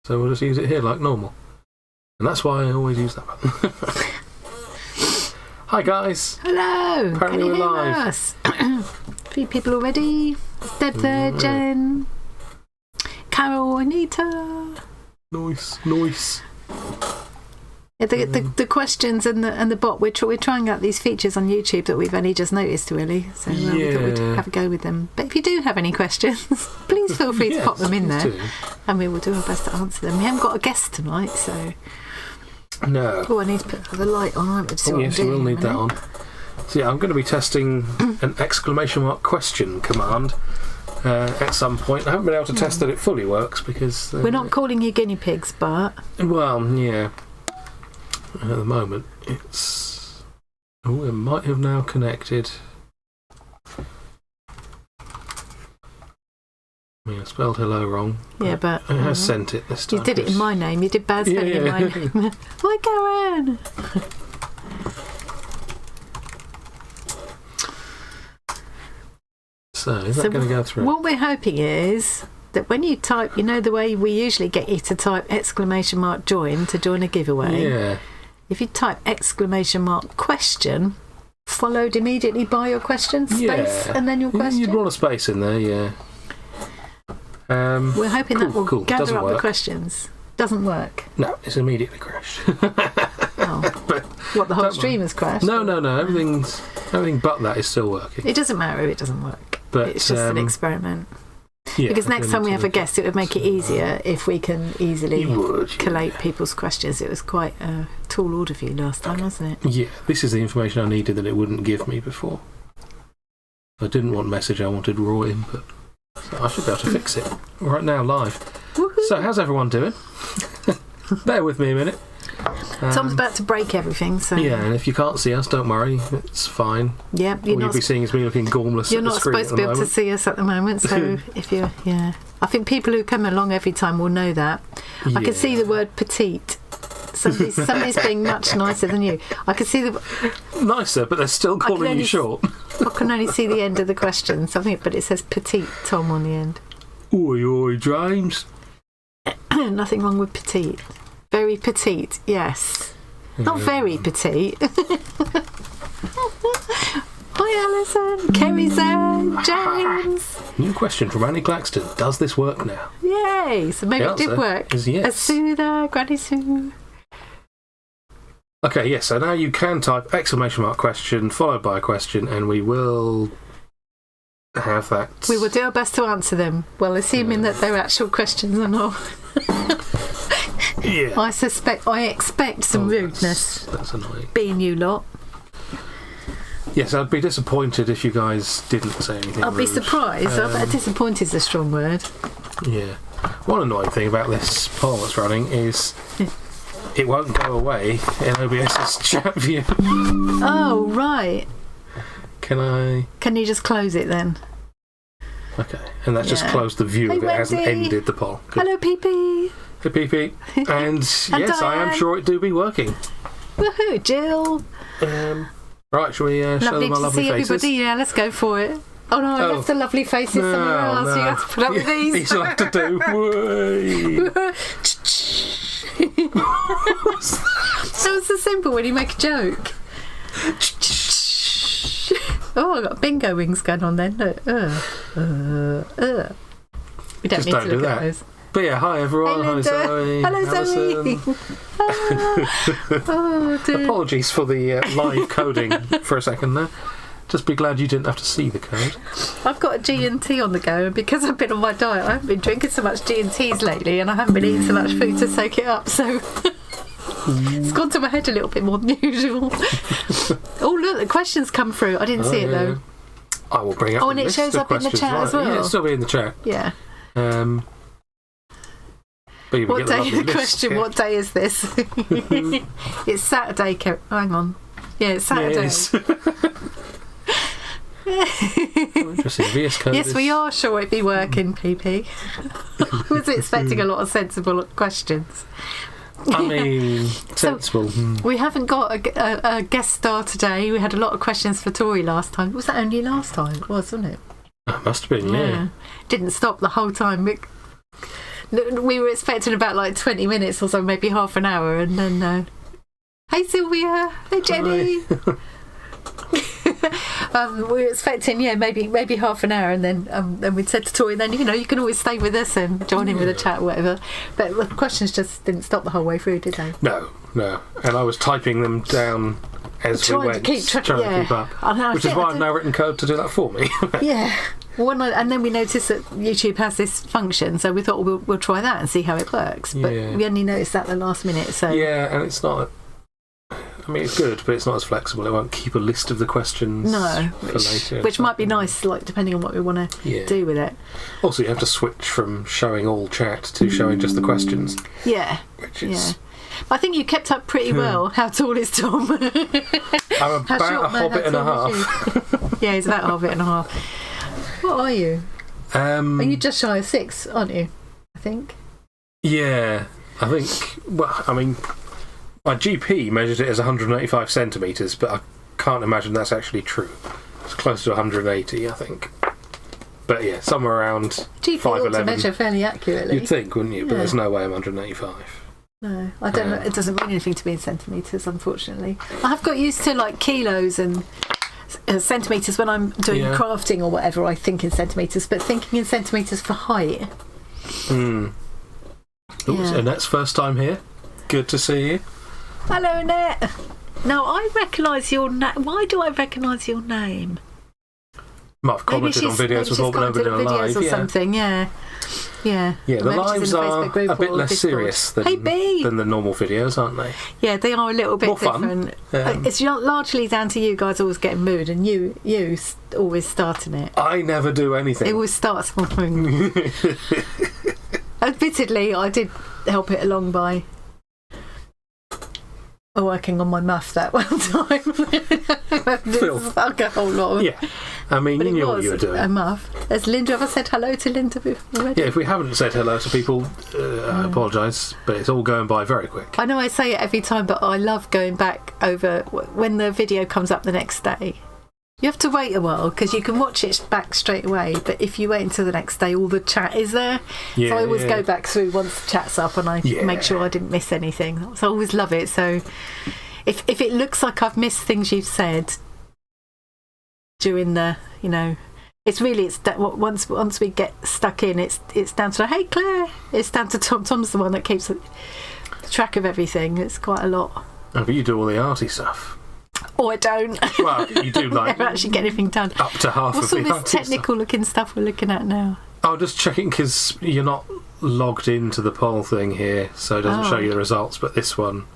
So we'll just use it here like normal. And that's why I always use that button. Hi guys. Hello. Apparently we're live. Us? 3 people already. Deb there, Jen, Carol, Anita. Nice. Yeah, the questions and the bot. We're trying out these features on YouTube that we've only just noticed, really. So we thought we'd have a go with them. But if you do have any questions, please feel free to pop them in there, and we will do our best to answer them. We haven't got a guest tonight, so. No. Oh, I need to put the light on. Yes, you will need that on. So yeah, I'm going to be testing an exclamation mark question command at some point. I haven't been able to test that it fully works because... we're not calling you guinea pigs, but... Well, yeah. At the moment, it's... Oh, it might have now connected. I mean, I spelled hello wrong. Yeah, but... It has sent it this time. You did it in my name. You did bad spelling in my name. Hi, Karen! So, is that going to go through? What we're hoping is that when you type, you know the way we usually get you to type exclamation mark join to join a giveaway? Yeah. If you type exclamation mark question, followed immediately by your question, space, and then your question. You'd want a space in there, yeah. We're hoping that will gather up work. the questions. Doesn't work. No, it's immediately crashed. But what, the whole stream has crashed? No. Everything but that is still working. It doesn't matter if it doesn't work. But it's just an experiment. Yeah, because next time we have a guest, it would make it easier if we can easily collate people's questions. It was quite a tall order for you last time, wasn't it? Yeah, this is the information I needed that it wouldn't give me before. I didn't want message, I wanted raw input. So I should be able to fix it right now, live. Woohoo. So, how's everyone doing? Bear with me a minute. Tom's about to break everything, so... Yeah, and if you can't see us, don't worry, it's fine. Yeah, all you'll be seeing is me looking gormless at the screen. You're not supposed to be able to see us at the moment, so if you're... Yeah. I think people who come along every time will know that. Yeah. I can see the word petite. Somebody's being much nicer than you. I can see the... Nicer, but they're still calling you short. I can only see the end of the question, but it says petite Tom on the end. Oi, James. Nothing wrong with petite. Very petite, yes. Not very petite. Hi, Alison. Kerry's there. James. New question from Annie Claxton. Does this work now? Yay. So maybe it did work. Yes. Sue there. Granny Sue. Okay, yes. So now you can type exclamation mark question followed by a question, and we will have that. We will do our best to answer them. Well, assuming that they're actual questions or not. Yeah. I expect some rudeness. That's annoying. Being you lot. Yes, I'd be disappointed if you guys didn't say anything. I'd be surprised. I bet disappointed is a strong word. Yeah. One annoying thing about this poll that's running is it won't go away in OBS's chat view. Oh, right. Can you just close it then? Okay, and that's just closed the view of it. It hasn't ended the poll. Good. Hello, Pee-Pee. Hey, Pee-Pee. And yes, Diane. I am sure it do be working. Woohoo, Jill. Right, shall we show them our lovely faces? Lovely to see everybody. Yeah, let's go for it. Oh no, I left the lovely faces somewhere else. No. You have to put up with these. These will have to do. That was so simple when you make a joke. Oh, I've got bingo wings going on then. Look. We don't need to look at those. But yeah, hi everyone. Hey, hi Zoe. Hello Zoe. Oh, dear. Apologies for the live coding for a second there. Just be glad you didn't have to see the code. I've got a G&T on the go, and because I've been on my diet, I haven't been drinking so much G&Ts lately, and I haven't been eating so much food to soak it up, so it's gone to my head a little bit more than usual. Oh look, the questions come through. I didn't see it though. I will bring up. Oh, and it shows up in the chat as well. Yeah, it'll still be in the chat. Yeah. What day? The question. What day is this? It's Saturday. Hang on. Yeah, it's Saturday. Yeah, it is. Interesting. VS Code. Yes, we are sure it'd be working, PP. I was expecting a lot of sensible questions. I mean, sensible. We haven't got a guest star today. We had a lot of questions for Tori last time. Was that only last time? It was, wasn't it? It must have been, yeah. Didn't stop the whole time. We were expecting about like 20 minutes or so, maybe half an hour, and then hey Sylvia, hey Jenny. We were expecting maybe half an hour, and then we'd said to Tori, then you can always stay with us and join in with a chat or whatever. But the questions just didn't stop the whole way through, did they? No. And I was typing them down as we went, trying to keep up. Which is why I've now written code to do that for me. Yeah. And then we noticed that YouTube has this function, so we thought we'll try that and see how it works. But we only noticed that the last minute. So yeah, and it's not. I mean, it's good, but it's not as flexible. It won't keep a list of the questions for later. Which might be nice, like depending on what we want to do with it. Also, you have to switch from showing all chat to showing just the questions. Yeah. Which is... I think you kept up pretty well. How tall is Tom? I'm about a hobbit and a half. Yeah, he's about a hobbit and a half. What are you? Are you just shy of 6, aren't you? I think. Yeah, I think. Well, I mean, my GP measured it as 185 centimetres, but I can't imagine that's actually true. It's close to 180, I think. But yeah, somewhere around GP 5'11". ought to measure fairly accurately. You'd think, wouldn't you? But there's no way I'm 185. No, I don't know. It doesn't mean anything to me in centimetres, unfortunately. I have got used to like kilos and centimetres when I'm doing crafting or whatever. I think in centimetres, but thinking in centimetres for height. Annette's first time here. Good to see you. Hello, Annette. Now I recognise your name. Why do I recognise your name? Might have commented on videos before, but nobody on live. Or something, yeah. The lives are a bit less serious than the normal videos, aren't they? Yeah, they are a little bit different. It's largely down to you guys always getting mood, and you always starting it. I never do anything. It always starts something. Admittedly, I did help it along by working on my muff that one time. Like a whole lot of... Yeah, I mean, you knew what you were doing. A muff. Has Linda ever said hello to Linda before already? Yeah, if we haven't said hello to people, I apologise, but it's all going by very quick. I know I say it every time, but I love going back over when the video comes up the next day. You have to wait a while because you can watch it back straight away, but if you wait until the next day, all the chat is there. So I always go back through once the chat's up and I make sure I didn't miss anything. So I always love it. So if it looks like I've missed things you've said during the, it's once we get stuck in, it's down to, hey Claire, it's down to Tom. Tom's the one that keeps track of everything. It's quite a lot. Oh, but you do all the arty stuff. Or I don't. Well, you do like... never actually get anything done. Up to half What's of the all this technical looking stuff we're looking at now? Oh, just checking because you're not logged into the poll thing here, so it doesn't show you the results, but this one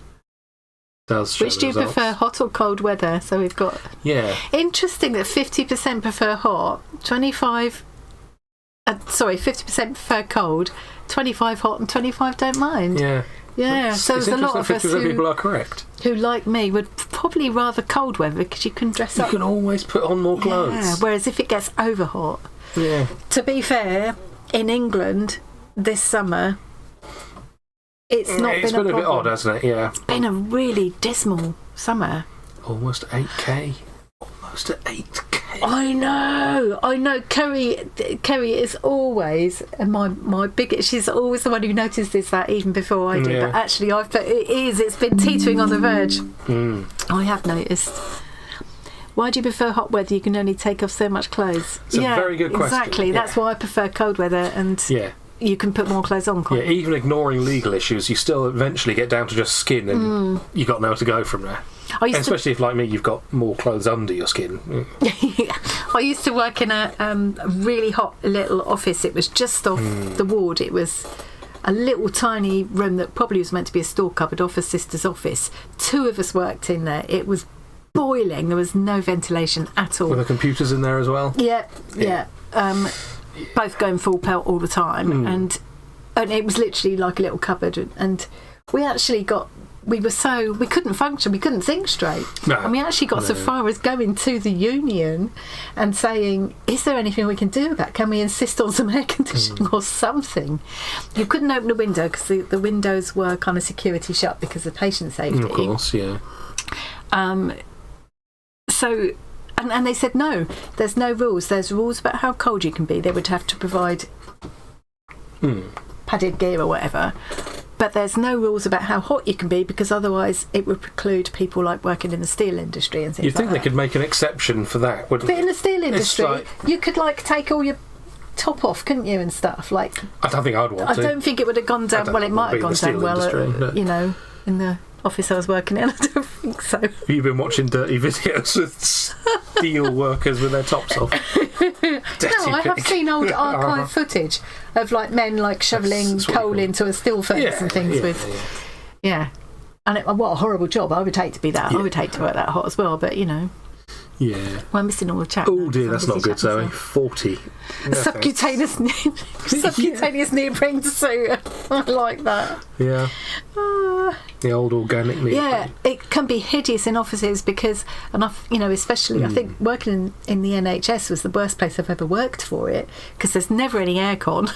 does show Which do you prefer, hot or cold weather? So we've got... Yeah. Interesting that 50% prefer hot, 50% prefer cold, 25 hot and 25 don't mind. Yeah. Yeah, so there's a lot of us people are correct. Who, like me, would probably rather cold weather because you can dress up. You can always put on more clothes. Yeah, whereas if it gets over hot... Yeah. To be fair, in England this summer, it's been a bit odd, hasn't it? Yeah. It's been a really dismal summer. Almost 8k. Almost at 8k. I know. Kerry is always my biggest. She's always the one who notices that even before I do. Yeah. But actually, it's been teetering on the verge. I have noticed. Why do you prefer hot weather? You can only take off so much clothes. It's a very good question. Exactly. That's why I prefer cold weather, and you can put more clothes on. Yeah, even ignoring legal issues, you still eventually get down to just skin, and you got nowhere to go from there. Especially if, like me, you've got more clothes under your skin. I used to work in a really hot little office. It was just off the ward. It was a little tiny room that probably was meant to be a store cupboard off a sister's office. 2 of us worked in there. It was boiling. There was no ventilation at all. Were the computers in there as well? Yeah. Both going full pelt all the time, and it was literally like a little cupboard. And we actually we couldn't function, we couldn't think straight. No, and we actually got so far as going to the union and saying, is there anything we can do about it? Can we insist on some air conditioning or something? You couldn't open the window because the windows were kind of security shut because of patient safety. Of course, yeah. So, and they said, no, there's no rules. There's rules about how cold you can be. They would have to provide padded gear or whatever. But there's no rules about how hot you can be, because otherwise it would preclude people like working in the steel industry and things You'd think like they could make an exception for that, wouldn't But in the steel industry, like, you could like take all your top off, couldn't you, and stuff? Like, I don't think I'd want to. I don't think it would have gone down. Well, it might have gone down well, industry, you know, in the office I was working in. I don't think so. Have you been watching dirty videos with steel workers with their tops off? No, I have seen old archive footage of like men like shoveling coal into a steel furnace and things yeah. And what a horrible job. I would hate to be that. I would hate to work that hot as well, but you know. Yeah. Well, I'm missing all the chat. Oh dear, that's not good, Zoe. 40. No, subcutaneous neoprene suit. I like that. Yeah. The old organic neoprene. Yeah, it can be hideous in offices because, you know, especially I think working in the NHS was the worst place I've ever worked for it, because there's never any aircon.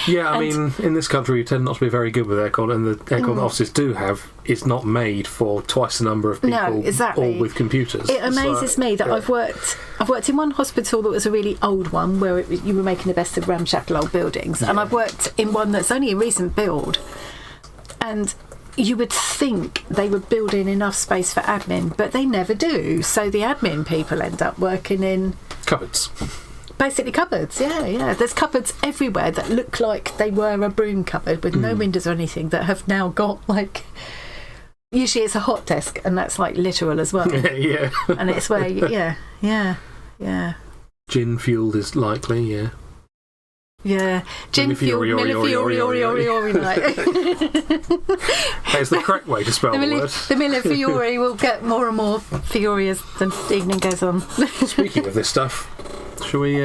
Yeah, I mean, in this country we tend not to be very good with aircon, and the aircon offices do have is not made for twice the number of people, no, exactly. all with computers. It amazes me that I've worked in one hospital that was a really old one where you were making the best of ramshackle old buildings, and I've worked in one that's only a recent build, and you would think they were building enough space for admin, but they never do. So the admin people end up working in cupboards. Basically cupboards, yeah. There's cupboards everywhere that look like they were a broom cupboard with no windows or anything, that have now got like... Usually it's a hot desk, and that's like literal as well. Yeah. And it's where, yeah. Gin fueled is likely, yeah. Yeah, gin fueled Millefiori night. That's the correct way to spell the word. The Millefiori will get more and more furious than the evening goes on. Speaking of this stuff, shall we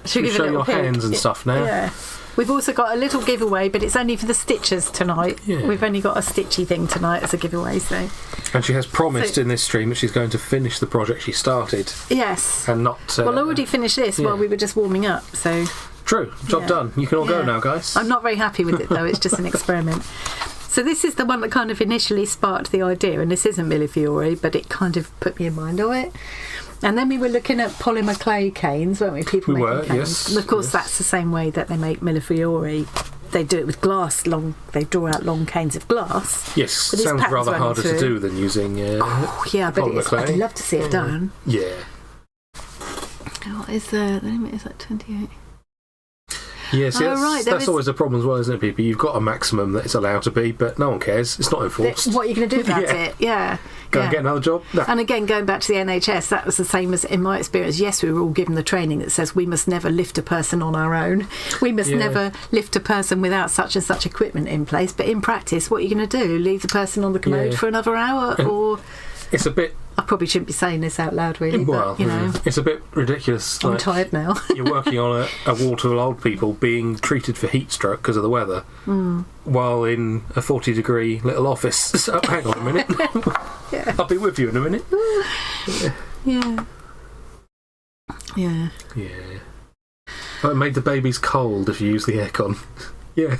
show your hands and stuff now? Yeah. We've also got a little giveaway, but it's only for the stitchers tonight. Yeah. We've only got a stitchy thing tonight as a giveaway, so. And she has promised in this stream that she's going to finish the project she started. Yes. And not... well, I already finished this while we were just warming up, so... True. Job done. You can all go now, guys. I'm not very happy with it, though. It's just an experiment. So this is the one that kind of initially sparked the idea, and this isn't Millefiori, but it kind of put me in mind of it. And then we were looking at polymer clay canes, weren't we? People making canes. Yes. And of course, that's the same way that they make Millefiori. They do it with glass. They draw out long canes of glass. Yes, sounds rather harder to do than using polymer clay. I'd love to see it done. Yeah. What is the limit? Is that 28? Yes, that's always a problem as well, isn't it, people? You've got a maximum that it's allowed to be, but no one cares. It's not enforced. What are you going to do about it? Yeah. Go and get another job? No. And again, going back to the NHS, that was the same as in my experience. Yes, we were all given the training that says we must never lift a person on our own. We must never lift a person without such and such equipment in place. But in practice, what are you going to do? Leave the person on the commode for another hour? Or... It's a bit... I probably shouldn't be saying this out loud, really. Well, but, you know, it's a bit ridiculous. I'm tired now. You're working on a wall to old people being treated for heat stroke because of the weather, while in a 40-degree little office. So, hang on a minute. I'll be with you in a minute. Yeah. Well, it made the babies cold if you use the aircon. Yeah.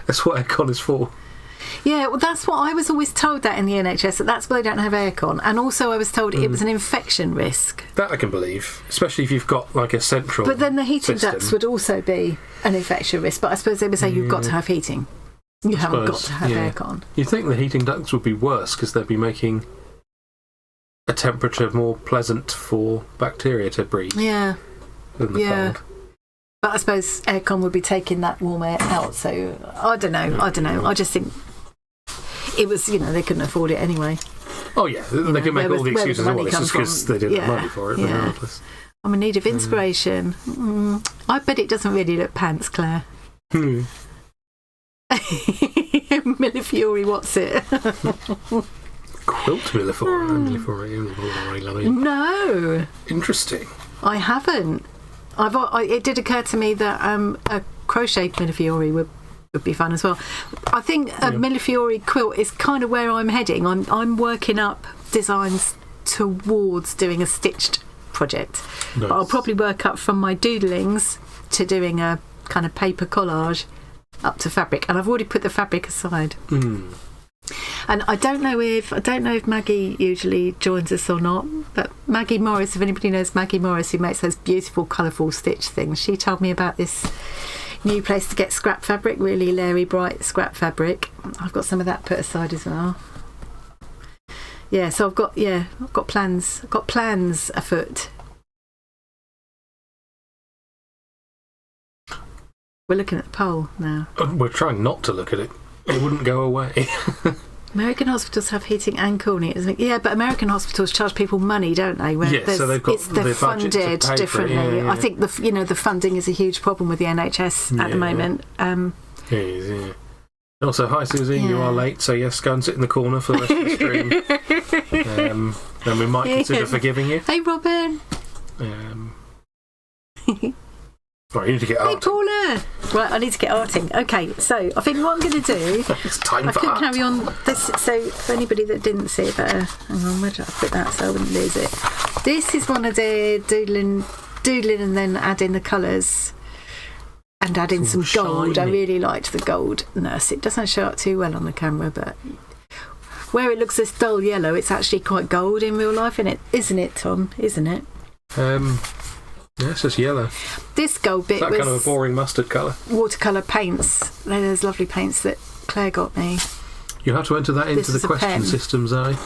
That's what aircon is for. Yeah, well, that's what I was always told, that in the NHS, that's why they don't have aircon. And also I was told it was an infection risk. That I can believe, especially if you've got like a central But then the heating ducts would also be an infection risk, but I suppose they would say you've got to have heating. You haven't got to have aircon. You'd think the heating ducts would be worse because they'd be making a temperature more pleasant for bacteria to breathe. Yeah. Than the cold. But I suppose aircon would be taking that warm air out, so I don't know. I just think... It was, they couldn't afford it anyway. Oh, yeah. They can make all the excuses all this just because they didn't have money for it, regardless. I'm in need of inspiration. I bet it doesn't really look pants, Claire. Millefiori, what's it? Quilt Millefiori. No. Interesting. I haven't. It did occur to me that a crochet Millefiori would be fun as well. I think a Millefiori quilt is kind of where I'm heading. I'm working up designs towards doing a stitched project. Nice. But I'll probably work up from my doodlings to doing a kind of paper collage up to fabric, and I've already put the fabric aside. And I don't know if Maggie usually joins us or not, but Maggie Morris, if anybody knows Maggie Morris, who makes those beautiful colourful stitch things, she told me about this new place to get scrap fabric, really Larry bright scrap fabric. I've got some of that put aside as well. Yeah, so I've got plans. I've got plans afoot. We're looking at the poll now. We're trying not to look at it. It wouldn't go away. American hospitals have heating and cooling. Yeah, but American hospitals charge people money, don't they? So they've got they're funded differently. Yeah. I think the funding is a huge problem with the NHS at the moment. It is, yeah. Also, hi Susie, you are late, so yes, go and sit in the corner for the rest of the stream. Then we might consider forgiving you. Hey Robin. Right, you need to get arting. Hey Paula! Right, I need to get arting. Okay, so I think what I'm going to do... It's time I for could art. carry on this. So for anybody that didn't see it better, hang on, where did I put that so I wouldn't lose it? This is one I did, doodling and then adding the colours and adding some gold. Shiny. I really liked the goldness. It doesn't show up too well on the camera, but where it looks this dull yellow, it's actually quite gold in real life, isn't it, Tom? Isn't it? Yeah, it's just yellow. This gold bit That was kind of a boring mustard colour. watercolour paints. Those lovely paints that Claire got me. You have to enter that into the question pen. system, Zoe.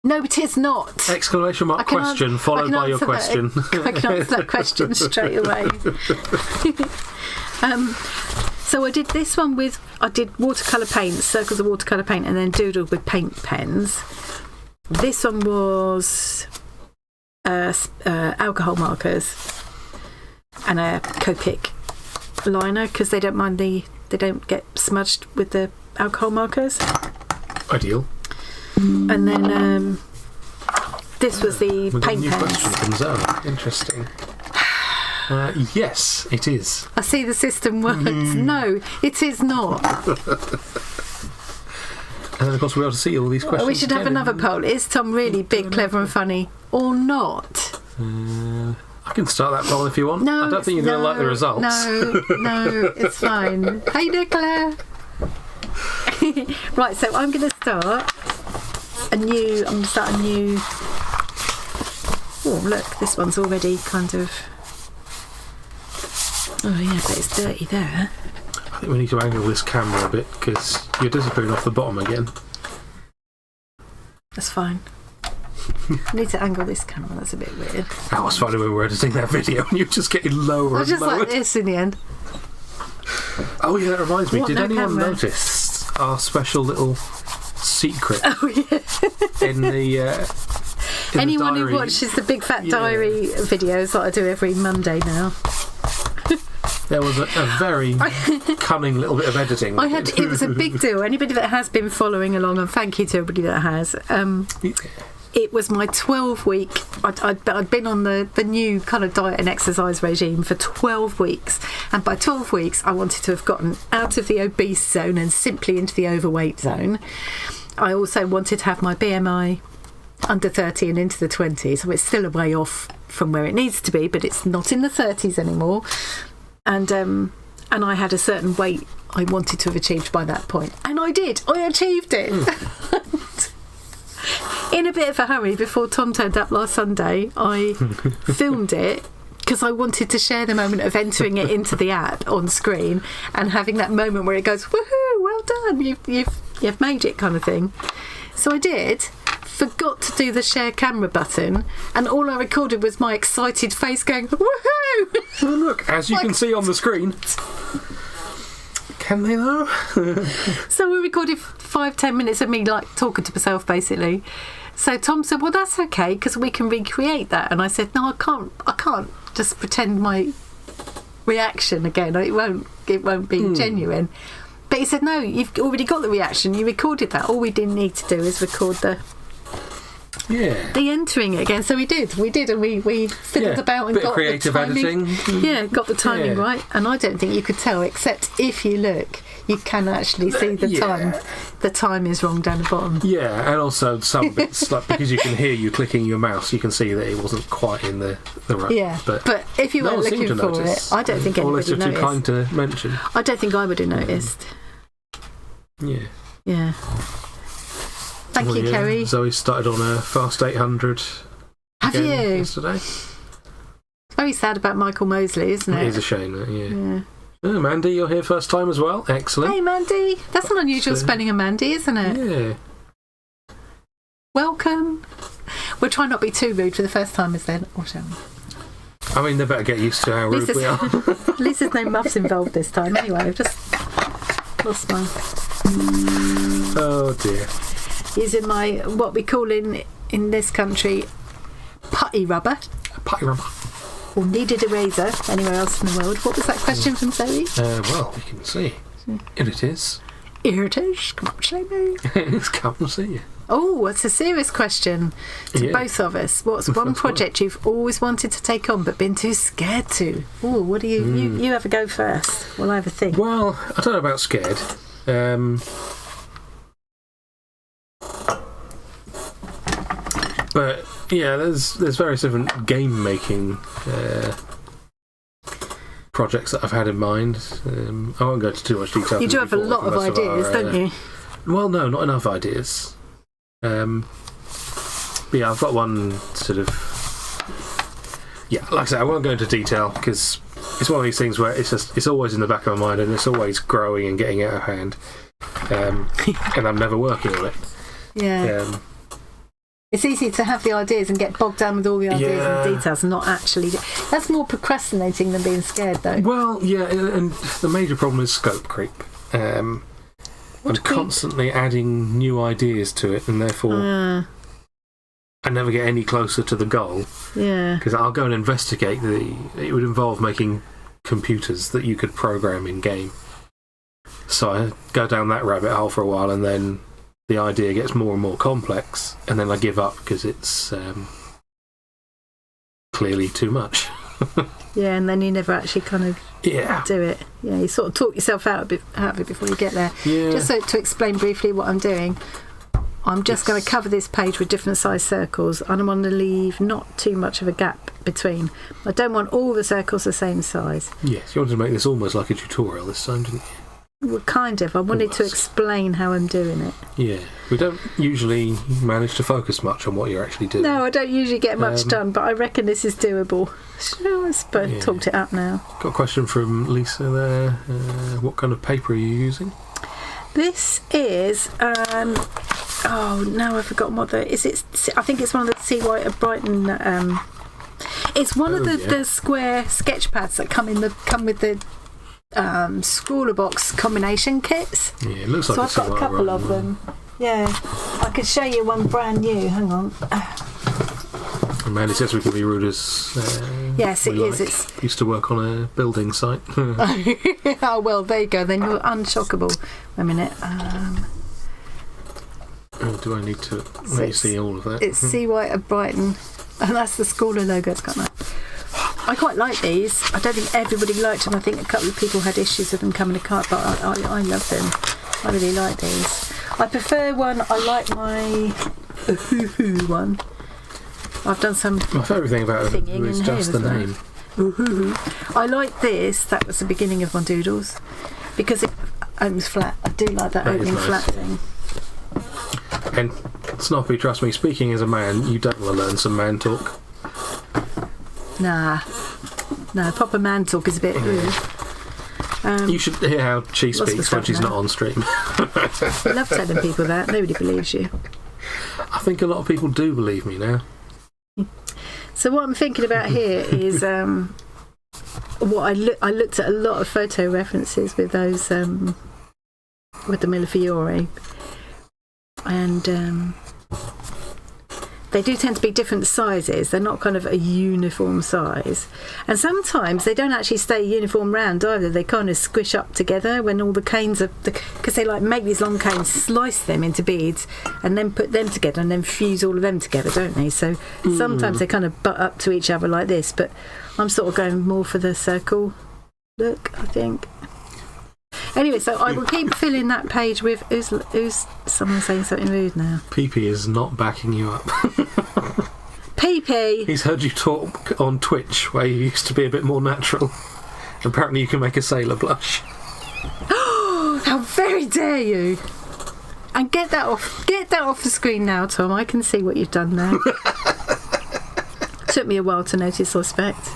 No, it is not. Exclamation mark question followed by your question. I can answer that question straight away. So I did this one I did watercolour paints, circles of watercolour paint, and then doodled with paint pens. This one was alcohol markers and a Copic liner because they don't get smudged with the alcohol markers. Ideal. And then this was the We've got a paint new pens. question from Zoe. Interesting. Yes, it is. I see the system works. No, it is not. And then, of course, we're able to see all these questions. We should have again. another poll. Is Tom really big, clever and funny or not? I can start that poll if you want. No, I don't think you're going to like the results. No, it's fine. Hey there, Claire. Right, so I'm going to start a new... Oh, look, this one's already kind of... Oh, yeah, but it's dirty there. I think we need to angle this camera a bit because you're disappearing off the bottom again. That's fine. I need to angle this camera, that's a bit weird. That was funny when we were editing that video and you were just getting lower I and just lower. like this in the end. Oh yeah, that reminds me. What, Did no anyone camera? notice our special little secret Oh, yeah. in the Anyone the who diary? watches the Big Fat Diary videos that I do every Monday now. There was a very cunning little bit of editing. It was a big deal. Anybody that has been following along, and thank you to everybody that has. It was my 12-week. I'd been on the new kind of diet and exercise regime for 12 weeks, and by 12 weeks, I wanted to have gotten out of the obese zone and simply into the overweight zone. I also wanted to have my BMI under 30 and into the 20s, so it's still a way off from where it needs to be, but it's not in the 30s anymore. And I had a certain weight I wanted to have achieved by that point. And I did. I achieved it. In a bit of a hurry, before Tom turned up last Sunday, I filmed it because I wanted to share the moment of entering it into the app on screen and having that moment where it goes, woohoo, well done, you've made it kind of thing. So I did. Forgot to do the share camera button, and all I recorded was my excited face going, woohoo! Oh, look, as you can see on the screen. Can they though? So we recorded 5-10 minutes of me like talking to myself basically. So Tom said, well, that's okay because we can recreate that. And I said, no, I can't just pretend my reaction again. It won't be genuine. But he said, no, you've already got the reaction. You recorded that. All we didn't need to do is record the entering it again. So we did, and we fiddled about and bit got of creative the timing. editing. Yeah, got the timing right. And I don't think you could tell, except if you look, you can actually see the time. The time is wrong down the bottom. Yeah, and also some bits, like because you can hear you clicking your mouse, you can see that it wasn't quite in the right. Yeah, but if you no weren't one seemed looking to for notice. it, I don't think Or anybody unless you're too noticed. kind to mention. I don't think I would have noticed. Yeah. Yeah. Thank you, Kerry. Zoe started on a fast 800. Have again you? yesterday? It's very sad about Michael Mosley, isn't it? It is a shame, yeah. Oh, Mandy, you're here first time as well. Excellent. Hey, Mandy. That's an unusual spelling of Mandy, isn't it? Yeah. Welcome. We'll try not to be too rude for the first timers then, or shall we? I mean, they better get used to how rude we are. At least there's no muffs involved this time. Anyway, I've just lost my... Oh, dear. Using my, what we call in this country, putty rubber. Putty rubber. Or needed eraser anywhere else in the world. What was that question from Zoe? Well, we can see. Here it is. Here it is. Come on, show me. Come and see you. Oh, it's a serious question to both of us. What's one project you've always wanted to take on but been too scared to? Oh, what do you have a go first? Well, I have a think. Well, I don't know about scared. But yeah, there's various different game making projects that I've had in mind. I won't go into too much detail. You do have a lot of ideas, don't you? Well, no, not enough ideas. But yeah, I've got one sort of. Yeah, like I said, I won't go into detail because it's one of these things where it's always in the back of my mind and it's always growing and getting out of hand, and I'm never working on it. Yeah. It's easy to have the ideas and get bogged down with all the ideas and details and not actually... That's more procrastinating than being scared, though. Well, yeah, and the major problem is scope creep. I'm constantly adding new ideas to it, and therefore I never get any closer to the goal. Yeah. Because I'll go and investigate it would involve making computers that you could program in-game. So I go down that rabbit hole for a while, and then the idea gets more and more complex, and then I give up because it's clearly too much. Yeah, and then you never actually kind of do it. Yeah, you sort of talk yourself out of it before you get there. Yeah. Just so to explain briefly what I'm doing, I'm just going to cover this page with different size circles, and I want to leave not too much of a gap between. I don't want all the circles the same size. Yes, you wanted to make this almost like a tutorial this time, didn't you? Well, kind of. I wanted to explain how I'm doing it. Yeah. We don't usually manage to focus much on what you're actually doing. No, I don't usually get much done, but I reckon this is doable. I suppose talked it up now. Got a question from Lisa there. What kind of paper are you using? This is... oh, no, I've forgotten what the... Is it? I think it's one of the C. White of Brighton... it's one of the square sketch pads that come with the... Scrawler box combination kits. Yeah, it looks like so I've got a couple of them. Yeah, I could show you one brand new. Hang on. Mandy says we can be rude as yes, it is. It's used to work on a building site. Oh well, there you go. Then you're unshockable. Wait a minute. Do I need to let you see all of that? It's C. White of Brighton, and that's the Scrawler logo. It's got that. I quite like these. I don't think everybody liked them. I think a couple of people had issues with them coming to cart, but I love them. I really like these. I prefer one. I like my Ooh-hoo-hoo one. I've done some. My favourite thing about it is just the name. Ooh-hoo-hoo. I like this. That was the beginning of my doodles because it opens flat. I do like that opening flat thing. And Snoppy, trust me, speaking as a man, you don't want to learn some man talk. Nah, no, proper man talk is a bit rude. You should hear how she speaks when she's not on stream. I love telling people that. Nobody believes you. I think a lot of people do believe me now. So what I'm thinking about here is what I looked at a lot of photo references with those with the Millefiori, and they do tend to be different sizes. They're not kind of a uniform size. And sometimes they don't actually stay uniform round either. They kind of squish up together when all the canes are... Because they make these long canes, slice them into beads, and then put them together and then fuse all of them together, don't they? So sometimes they kind of butt up to each other like this. But I'm sort of going more for the circle look, I think. Anyway, so I will keep filling that page with... Who's someone saying something rude now? PP is not backing you up. PP! He's heard you talk on Twitch, where you used to be a bit more natural. Apparently you can make a sailor blush. How very dare you! And get that off the screen now, Tom. I can see what you've done there. Took me a while to notice, I suspect.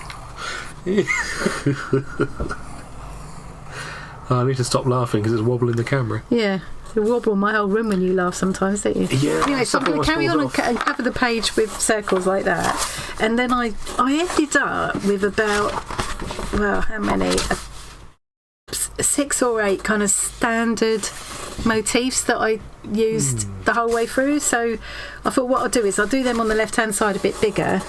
I need to stop laughing because it's wobbling the camera. Yeah. You wobble my whole room when you laugh sometimes, don't you? Yeah. Anyway, so I'm going to carry on and cover the page with circles like that. And then I ended up with about, well, how many? 6 or 8 kind of standard motifs that I used the whole way through. So I thought what I'll do is I'll do them on the left-hand side a bit bigger.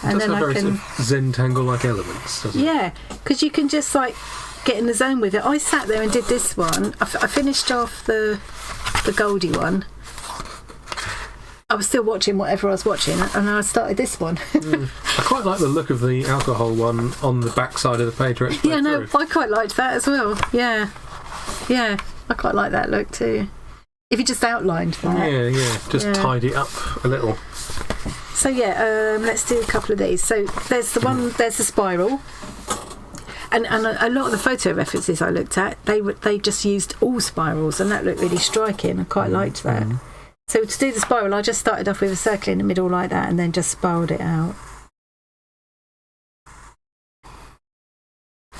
And then I can... Zentangle-like elements, doesn't it? Yeah, because you can just, like, get in the zone with it. I sat there and did this one. I finished off the Goldie one. I was still watching whatever I was watching, and I started this one. I quite like the look of the alcohol one on the back side of the page. Yeah, no, I quite liked that as well. Yeah, I quite like that look too. If you just outlined that. Yeah, just tidy it up a little. So yeah, let's do a couple of these. So there's the spiral. And a lot of the photo references I looked at, they just used all spirals, and that looked really striking. I quite liked that. So to do the spiral, I just started off with a circle in the middle like that, and then just spiraled it out.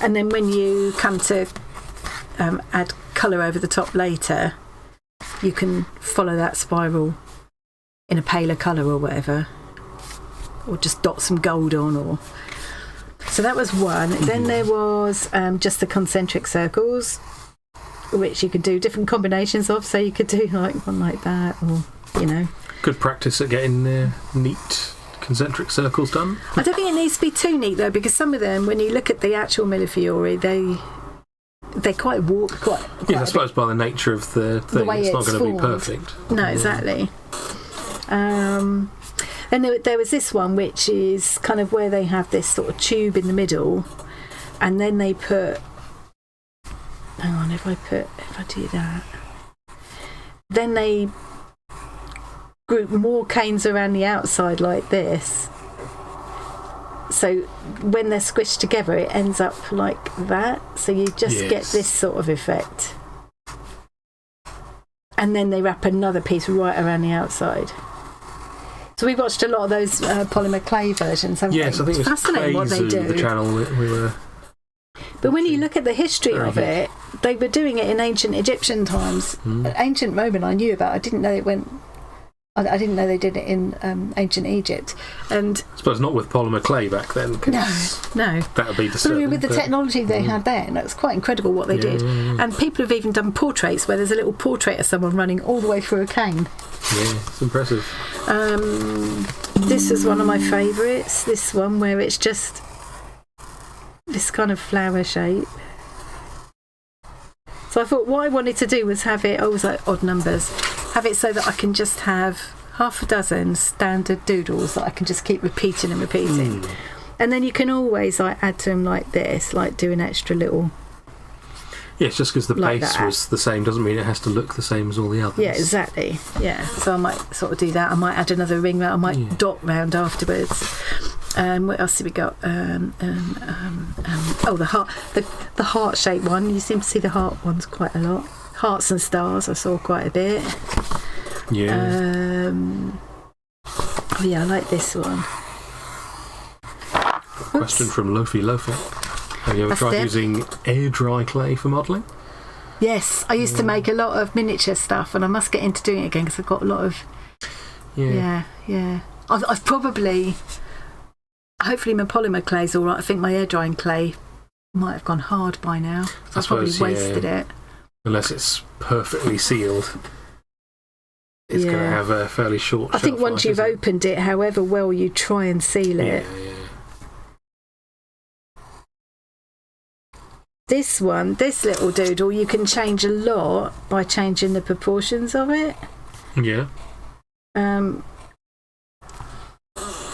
And then when you come to add colour over the top later, you can follow that spiral in a paler colour or whatever, or just dot some gold on, or... So that was one. Then there was just the concentric circles, which you could do different combinations of. So you could do like one like that, or, you know. Good practice at getting neat concentric circles done. I don't think it needs to be too neat, though, because some of them, when you look at the actual Millefiori, they're quite warped. Yeah, I suppose by the nature of the thing, it's not going to be perfect. No, exactly. And there was this one, which is kind of where they have this sort of tube in the middle, and then they put... Hang on, if I do that... Then they group more canes around the outside like this. So when they're squished together, it ends up like that. So you just get this sort of effect. And then they wrap another piece right around the outside. So we watched a lot of those polymer clay versions. Yes, I think it's fascinating what they do. The channel we were. But when you look at the history of it, they were doing it in ancient Egyptian times. Ancient Roman, I knew about. I didn't know it went. I didn't know they did it in ancient Egypt. And I suppose not with polymer clay back then. No. That would be the same. But with the technology they had then, it was quite incredible what they did. And people have even done portraits where there's a little portrait of someone running all the way through a cane. Yeah, it's impressive. This is one of my favourites. This one where it's just this kind of flower shape. So I thought what I wanted to do was have it, always like odd numbers, have it so that I can just have half a dozen standard doodles that I can just keep repeating and repeating. And then you can always like add to them like this, like do an extra little... Yeah, it's just because the base was the same doesn't mean it has to look the same as all the others. Yeah, exactly. Yeah, so I might sort of do that. I might add another ring round. I might dot round afterwards. What else have we got? The heart, the heart shaped one. You seem to see the heart ones quite a lot. Hearts and stars I saw quite a bit. Yeah. I like this one. Question from Lofi Lofi. Have you ever tried using air dry clay for modelling? Yes, I used to make a lot of miniature stuff, and I must get into doing it again because I've got a lot of. Yeah. I've probably. Hopefully, my polymer clay's all right. I think my air drying clay might have gone hard by now. So I've probably wasted it. Unless it's perfectly sealed, it's going to have a fairly short. I think once you've opened it, however well you try and seal it. Yeah. This one, this little doodle, you can change a lot by changing the proportions of it. Yeah.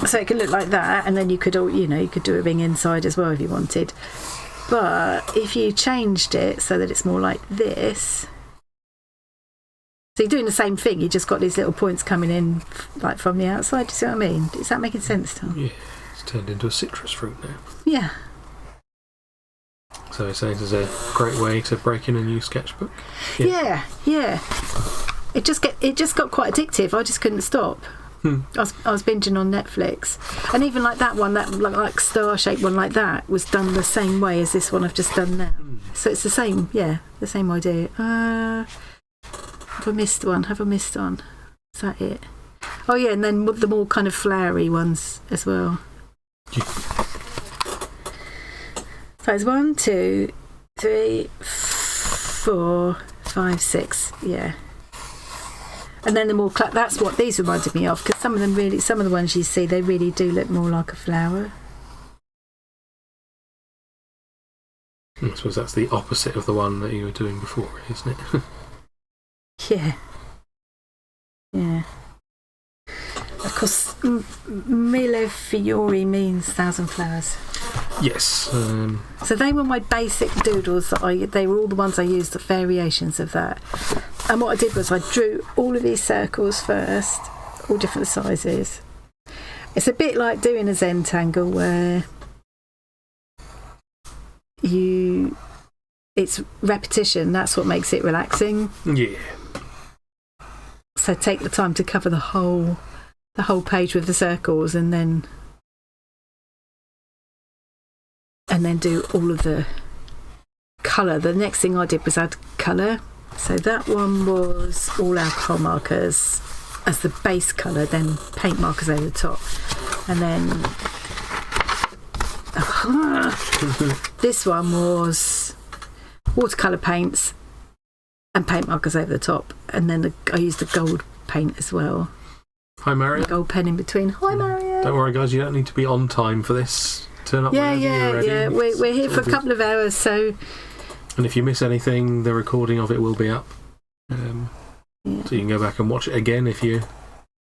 So it could look like that, and then you could, you could do a ring inside as well if you wanted. But if you changed it so that it's more like this, so you're doing the same thing. You just got these little points coming in, like from the outside. Do you see what I mean? Is that making sense, Tom? Yeah, it's turned into a citrus fruit now. Yeah. So you're saying this is a great way to break in a new sketchbook? Yeah. It just got quite addictive. I just couldn't stop. I was binging on Netflix, and even like that one, that like star-shaped one like that, was done the same way as this one I've just done now. So it's the same, the same idea. Have I missed one? Is that it? Oh yeah, and then the more kind of flowery ones as well. So it's 1, 2, 3, 4, 5, 6. Yeah. And then the more that's what these reminded me of, because some of the ones you see, they really do look more like a flower. I suppose that's the opposite of the one that you were doing before, isn't it? Yeah. Of course, Millefiori means 1,000 flowers. Yes. So they were my basic doodles. They were all the ones I used, the variations of that. And what I did was I drew all of these circles first, all different sizes. It's a bit like doing a Zentangle where it's repetition. That's what makes it relaxing. Yeah. So take the time to cover the whole page with the circles, and then do all of the colour. The next thing I did was add colour. So that one was all alcohol markers as the base colour, then paint markers over the top, and then this one was watercolour paints and paint markers over the top, and then I used the gold paint as well. Hi, Marion. Gold pen in between. Hi, Marion. Don't worry, guys. You don't need to be on time for this. Turn up whenever you're ready. Yeah. We're here for a couple of hours, so. And if you miss anything, the recording of it will be up. So you can go back and watch it again if you.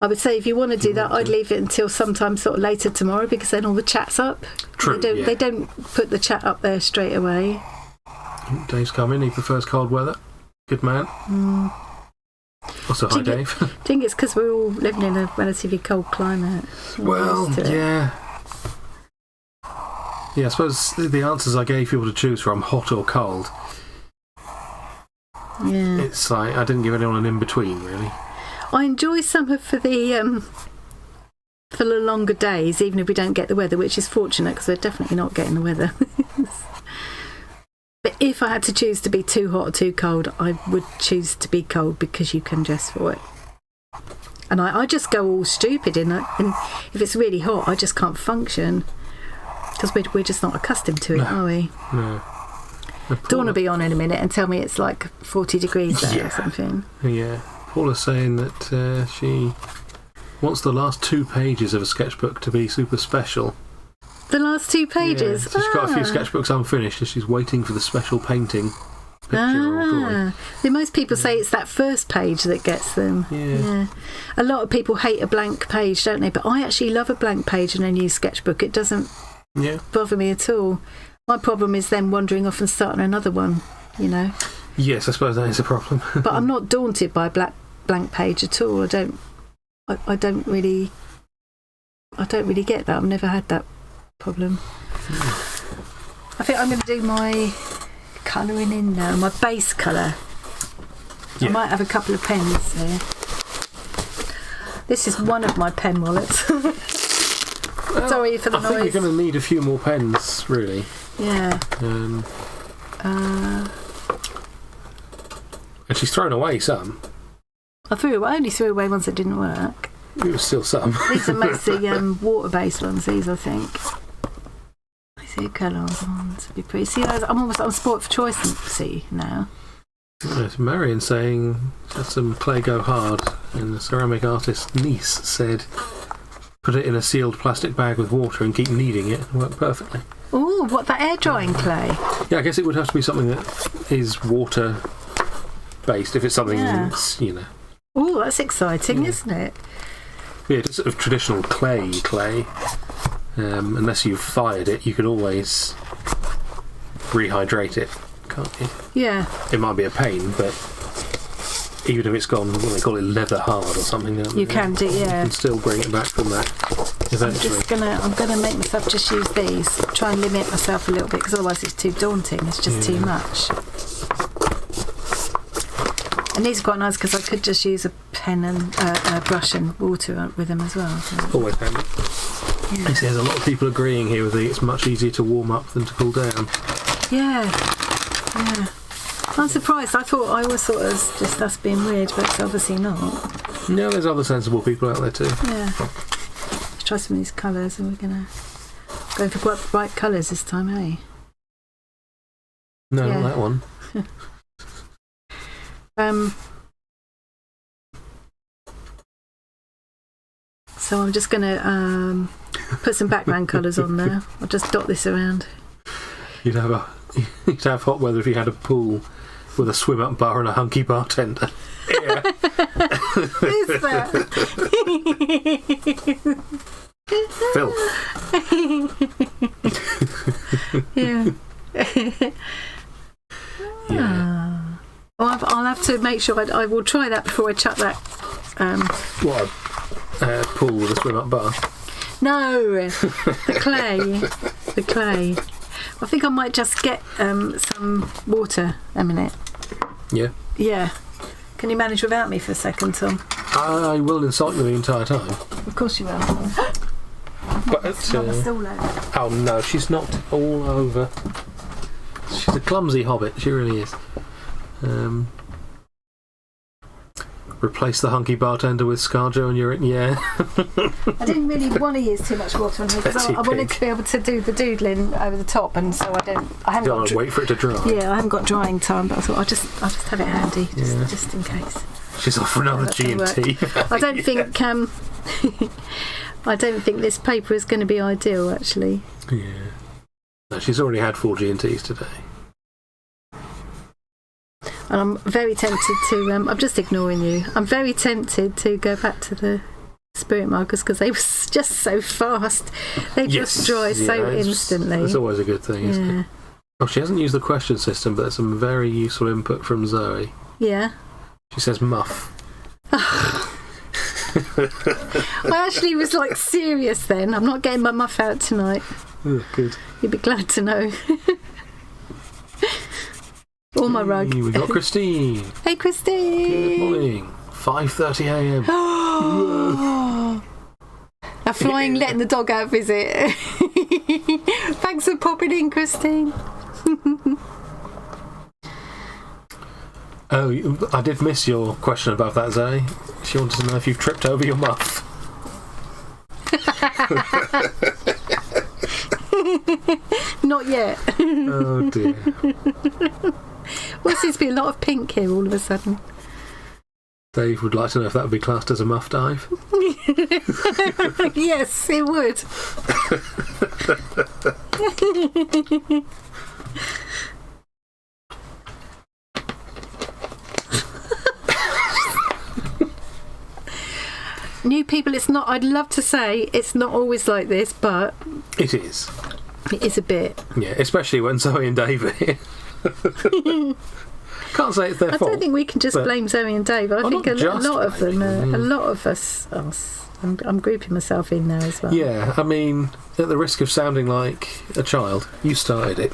I would say if you want to do that, I'd leave it until sometime sort of later tomorrow, because then all the chat's up. True. They don't put the chat up there straight away. Dave's coming. He prefers cold weather. Good man. Also, hi, Dave. I think it's because we're all living in a relatively cold climate. Well, yeah. Yeah, I suppose the answers I gave people to choose from, hot or cold. Yeah. It's like I didn't give anyone an in-between, really. I enjoy summer for the longer days, even if we don't get the weather, which is fortunate because we're definitely not getting the weather. But if I had to choose to be too hot or too cold, I would choose to be cold, because you can dress for it. And I just go all stupid in it. And if it's really hot, I just can't function, because we're just not accustomed to it, are we? No. Dawn will be on in a minute and tell me it's like 40 degrees there or something. Yeah. Paula's saying that she wants the last 2 pages of a sketchbook to be super special. The last 2 pages? Yeah, so she's got a few sketchbooks unfinished, and she's waiting for the special painting picture or drawing. Most people say it's that first page that gets them. Yeah. A lot of people hate a blank page, don't they? But I actually love a blank page in a new sketchbook. It doesn't bother me at all. My problem is then wandering off and starting another one, Yes, I suppose that is a problem. But I'm not daunted by a blank page at all. I don't really get that. I've never had that problem. I think I'm going to do my colouring in now, my base colour. I might have a couple of pens here. This is one of my pen wallets. Sorry for the noise. I think you're going to need a few more pens, really. Yeah. And she's thrown away some. I only threw away ones that didn't work. It was still some. These are mostly water-based ones, these, I think. I see colour ones. Would be pretty. See, I'm sport for choice, see, now. Yes, Marion saying that's some clay go hard, and the ceramic artist niece said put it in a sealed plastic bag with water and keep kneading it. It worked perfectly. Oh, what, that air drying clay? Yeah, I guess it would have to be something that is water based if it's something that's, Oh, that's exciting, isn't it? Yeah, it's sort of traditional clay. Unless you've fired it, you could always rehydrate it, can't you? Yeah. It might be a pain, but even if it's gone, what they call it, leather hard or something, you can do, You can still bring it back from that eventually. I'm gonna make myself just use these. Try and limit myself a little bit, because otherwise it's too daunting. It's just too much. And these are quite nice because I could just use a pen and a brush and water with them as well. So. Always handy. Yeah. He says a lot of people agreeing here with it's much easier to warm up than to cool down. Yeah. I'm surprised. I always thought it was just us being weird, but it's obviously not. No, there's other sensible people out there too. Yeah. Let's try some of these colours, and we're going to go for quite bright colours this time, hey? No, not that one. So I'm just going to put some background colours on there. I'll just dot this around. You'd have hot weather if you had a pool with a swim-up bar and a hunky bartender. Yeah. Who's that? Filth. Yeah. Yeah. Well, I'll have to make sure I will try that before I chuck that. What? A pool with a swim-up bar? No, the clay. The clay. I think I might just get some water a minute. Yeah. Yeah. Can you manage without me for a second, Tom? I will insult you the entire time. Of course you will. But Still oh no, she's knocked all over. She's a clumsy hobbit, she really is. Replace the hunky bartender with Scarjo and you're in. Yeah. I didn't really want to use too much water on here because I wanted to be able to do the doodling over the top, and so I haven't got wait for it to dry. Yeah, I haven't got drying time, but I thought I'll just have it handy just in case. She's off for another G&T. I don't think I don't think this paper is going to be ideal, actually. Yeah. No, she's already had 4 G&Ts today. And I'm very tempted to... I'm just ignoring you. I'm very tempted to go back to the spirit markers because they were just so fast. They just dry so instantly. It's always a good thing, isn't it? Oh, she hasn't used the question system, but there's some very useful input from Zoe. Yeah. She says muff. I actually was serious then. I'm not getting my muff out tonight. Oh, good. You'd be glad to know. Or my rug. We've got Christine. Hey, Christine. Good morning. 5:30 a.m. A flying letting the dog out visit. Thanks for popping in, Christine. Oh, I did miss your question about that, Zoe. She wanted to know if you've tripped over your muff. Not yet. Oh dear. Well, seems to be a lot of pink here all of a sudden. Dave would like to know if that would be classed as a muff dive. Yes, it would. New people, it's not. I'd love to say it's not always like this, but it is. It is a bit. Yeah, especially when Zoe and Dave are here. Can't say it's their fault. I don't think we can just blame Zoe and Dave. I think a lot of them, a lot of us. I'm grouping myself in there as well. Yeah, I mean, at the risk of sounding like a child, you started it.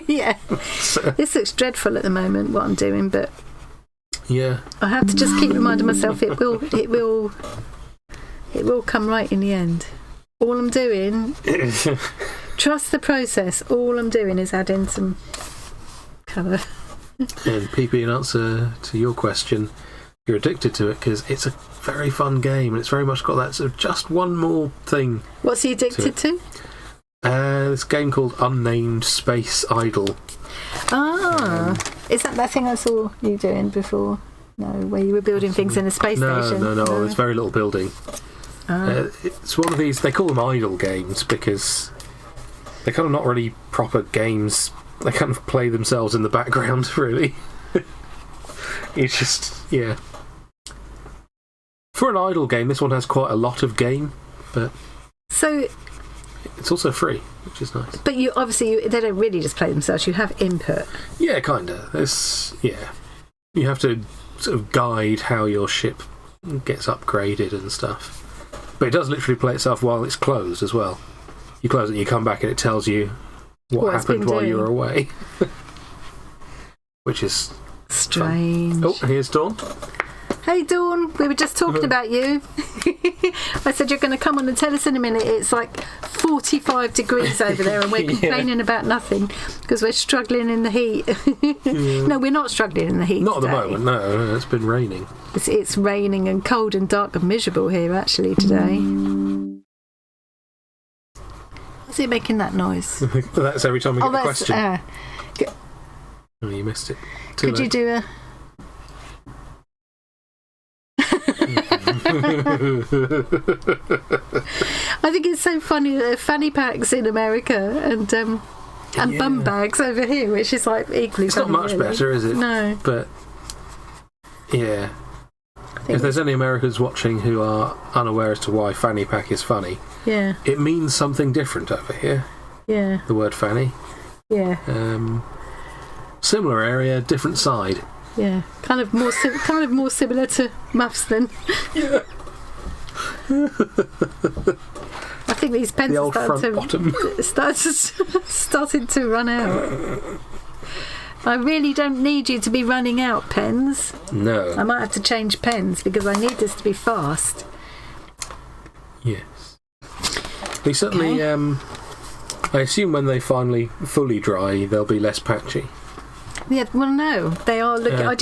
Yeah. So. This looks dreadful at the moment, what I'm doing, but yeah, I have to just keep reminding myself it will come right in the end. All I'm doing, trust the process. All I'm doing is adding some colour. And PP, in answer to your question, you're addicted to it because it's a very fun game and it's very much got that sort of just one more thing. What's he addicted to? This game called Unnamed Space Idol. Is that thing I saw you doing before? No, where you were building things in a space station? No, there's very little building. It's one of these, they call them idle games because they're kind of not really proper games. They kind of play themselves in the background, really. It's just, yeah. For an idle game, this one has quite a lot of game, but so it's also free, which is nice. But you obviously they don't really just play themselves. You have input. Yeah, kinda. You have to sort of guide how your ship gets upgraded and stuff. But it does literally play itself while it's closed as well. You close it and you come back and it tells you what happened while you were away. Which is strange. fun. Oh, here's Dawn. Hey Dawn, we were just talking about you. I said you're going to come on and tell us in a minute. It's like 45 degrees over there and we're complaining about nothing because we're struggling in the heat. No, we're not struggling in the heat Not today. at the moment, no. It's been raining. It's raining and cold and dark and miserable here actually today. Is it making that noise? That's every time we get a question. Oh, you missed it. Could you do a... I think it's so funny that fanny packs in America and bum bags over here, which is like equally It's funny, not much really. better, is it? No. But, yeah. If there's any Americans watching who are unaware as to why fanny pack is funny, Yeah. it means something different over here. Yeah. The word fanny. Yeah. Similar area, different side. Yeah. Kind of more similar to muffs then. Yeah. I think these pens The are old front bottom. starting to run out. I really don't need you to be running out, pens. No. I might have to change pens because I need this to be fast. Yes. They certainly, I assume when they finally fully dry, they'll be less patchy. Yeah, well, no, they are. Look, I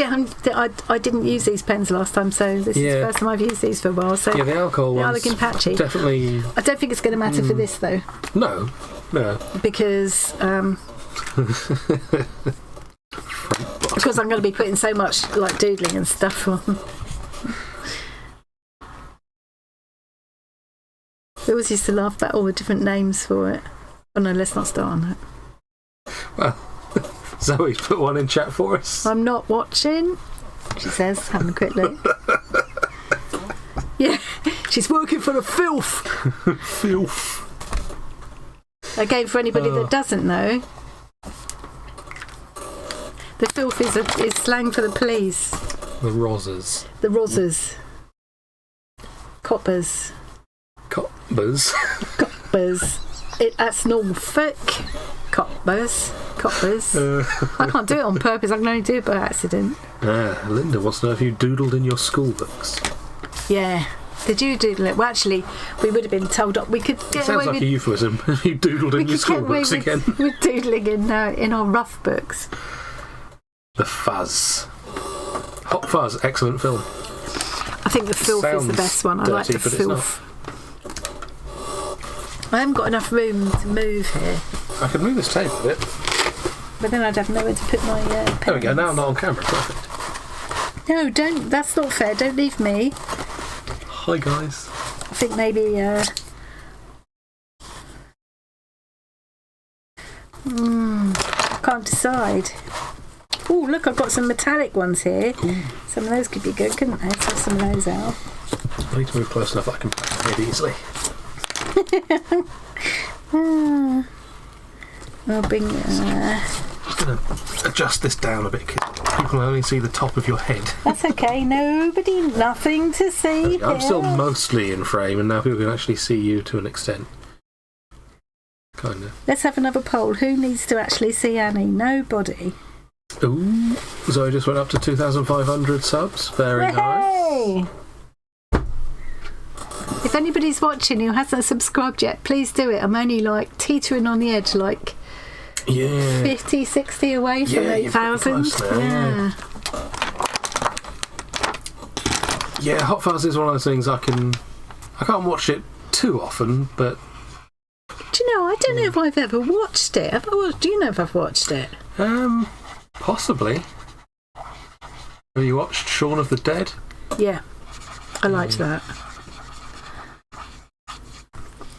didn't use these pens last time, so this is the first time I've used these for a while. So yeah, the alcohol they are ones looking patchy. definitely. I don't think it's going to matter for this though. No. Because because I'm going to be putting so much like doodling and stuff on. We always used to laugh about all the different names for it. Oh no, let's not start on that. Well, Zoe's put one in chat for us. I'm not watching, she says, having a quick look. Yeah, she's working for the filth. Filth. Again, for anybody that doesn't know, the filth is slang for the police. The Rozzers. The Rozzers. Coppers. Coppers. Coppers. That's Norfolk. Coppers. I can't do it on purpose. I can only do it by accident. Linda wants to know if you doodled in your school books. Yeah. Did you doodle it? Well, actually, we would have been told we could get Sounds away like with... a euphemism. You doodled in your school books again. With doodling in our rough books. The Fuzz. Hot Fuzz, excellent film. I think the filth is the best one. I like the filth. I haven't got enough room to move here. I could move this table a bit. But then I'd have nowhere to put my pens. There we go, now I'm not on camera, perfect. No, don't. That's not fair. Don't leave me. Hi, guys. I think maybe... I can't decide. Oh, look, I've got some metallic ones here. Ooh. Some of those could be good, couldn't they? Let's have some of those out. I need to move close enough that I can pack my head easily. I'll bring... I'm just going to adjust this down a bit because people only see the top of your head. That's okay. Nothing to see here. I'm still mostly in frame and now people can actually see you to an extent. Kind of. Let's have another poll. Who needs to actually see Annie? Nobody. Ooh, Zoe just went up to 2,500 subs. Very nice. If anybody's watching who hasn't subscribed yet, please do it. I'm only like teetering on the edge, like 50, 60 away from 8,000. Yeah, Hot Fuzz is one of those things I can't watch it too often, but... Do you know, I don't know if I've ever watched it. Do you know if I've watched it? Possibly. Have you watched Shaun of the Dead? Yeah, I liked that.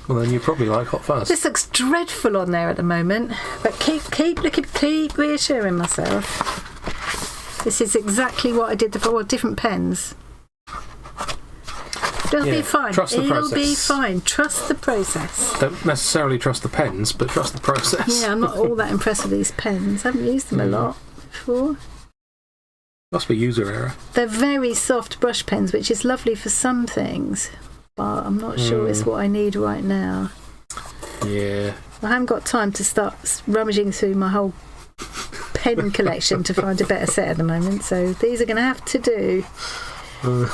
Well, then you probably like Hot Fuzz. This looks dreadful on there at the moment, but keep reassuring myself. This is exactly what I did before. Different pens. It'll be fine. Trust the process. It'll be fine. Trust the process. Don't necessarily trust the pens, but trust the process. Yeah, I'm not all that impressed with these pens. I haven't used them a lot before. Must be user error. They're very soft brush pens, which is lovely for some things, but I'm not sure it's what I need right now. Yeah. I haven't got time to start rummaging through my whole pen collection to find a better set at the moment, so these are going to have to do. I'm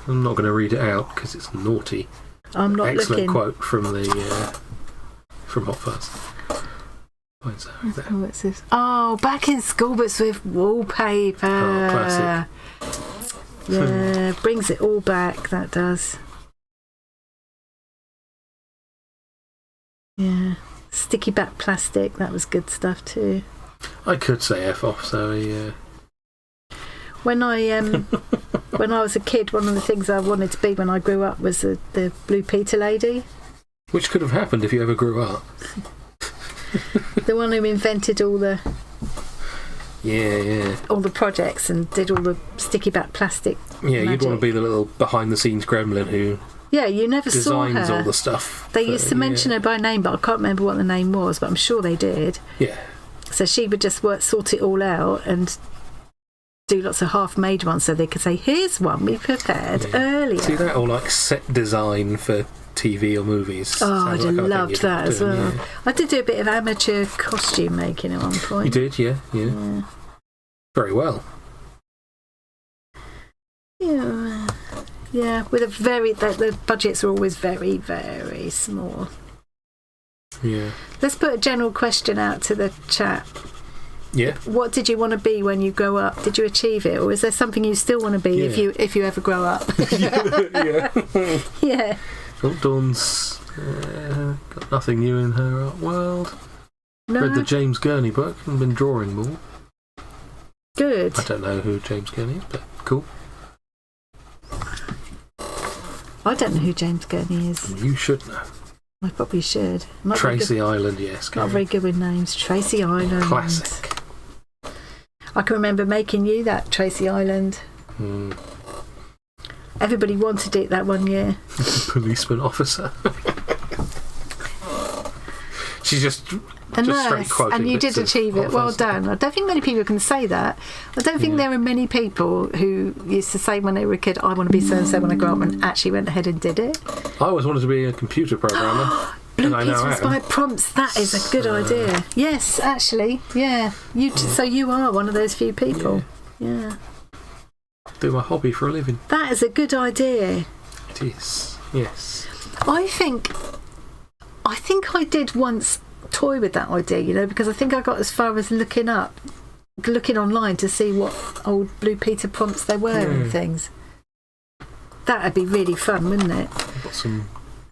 not going to read it out because it's naughty. I'm not Excellent looking. quote from from Hot Fuzz. Oh, what's this? Oh, back in school books with wallpaper. Oh, classic. Yeah, brings it all back. That does. Yeah, sticky back plastic. That was good stuff too. I could say F off, so yeah. When I was a kid, one of the things I wanted to be when I grew up was the Blue Peter lady. Which could have happened if you ever grew up. The one who invented all the projects and did all the sticky back plastic. Yeah, magic. you'd want to be the little behind the scenes gremlin who you never saw her. designs all the stuff. They used to mention her by name, but I can't remember what the name was, but I'm sure they did. Yeah. So she would just sort it all out and do lots of half-made ones so they could say, here's one we prepared earlier. See that, or like set design for TV or movies. Oh, I'd have loved that as well. Yeah. I did do a bit of amateur costume making at one point. You did, yeah. Very well. Yeah, with the budgets are always very, very small. Yeah. Let's put a general question out to the chat. Yeah. What did you want to be when you grow up? Did you achieve it, or is there something you still want to be if you ever grow up? Yeah. Yeah. Oh, Dawn's got nothing new in her art world. No. Read the James Gurney book and been drawing more. Good. I don't know who James Gurney is, but cool. I don't know who James Gurney is. Well, you should know. I probably should. Tracy Island, yes. Not very good with names. Tracy Island. Classic. I can remember making you that Tracy Island. Everybody wanted it that one year. Policeman officer. She's just a nurse, straight quoting and you did bits achieve of it. Well done. I don't think many people can say that. I don't think there are many people who used to say when they were a kid, I want to be so and so when I grow up, and actually went ahead and did it. I always wanted to be a computer programmer. Blue and Peter inspired prompts. That is a good idea. Yes, actually, yeah. So you are one of those few people. Yeah. Do my hobby for a living. That is a good idea. It is. Yes. I think I did once toy with that idea, because I think I got as far as looking online to see what old Blue Peter prompts there were and things. That'd be really fun, wouldn't it? I've got some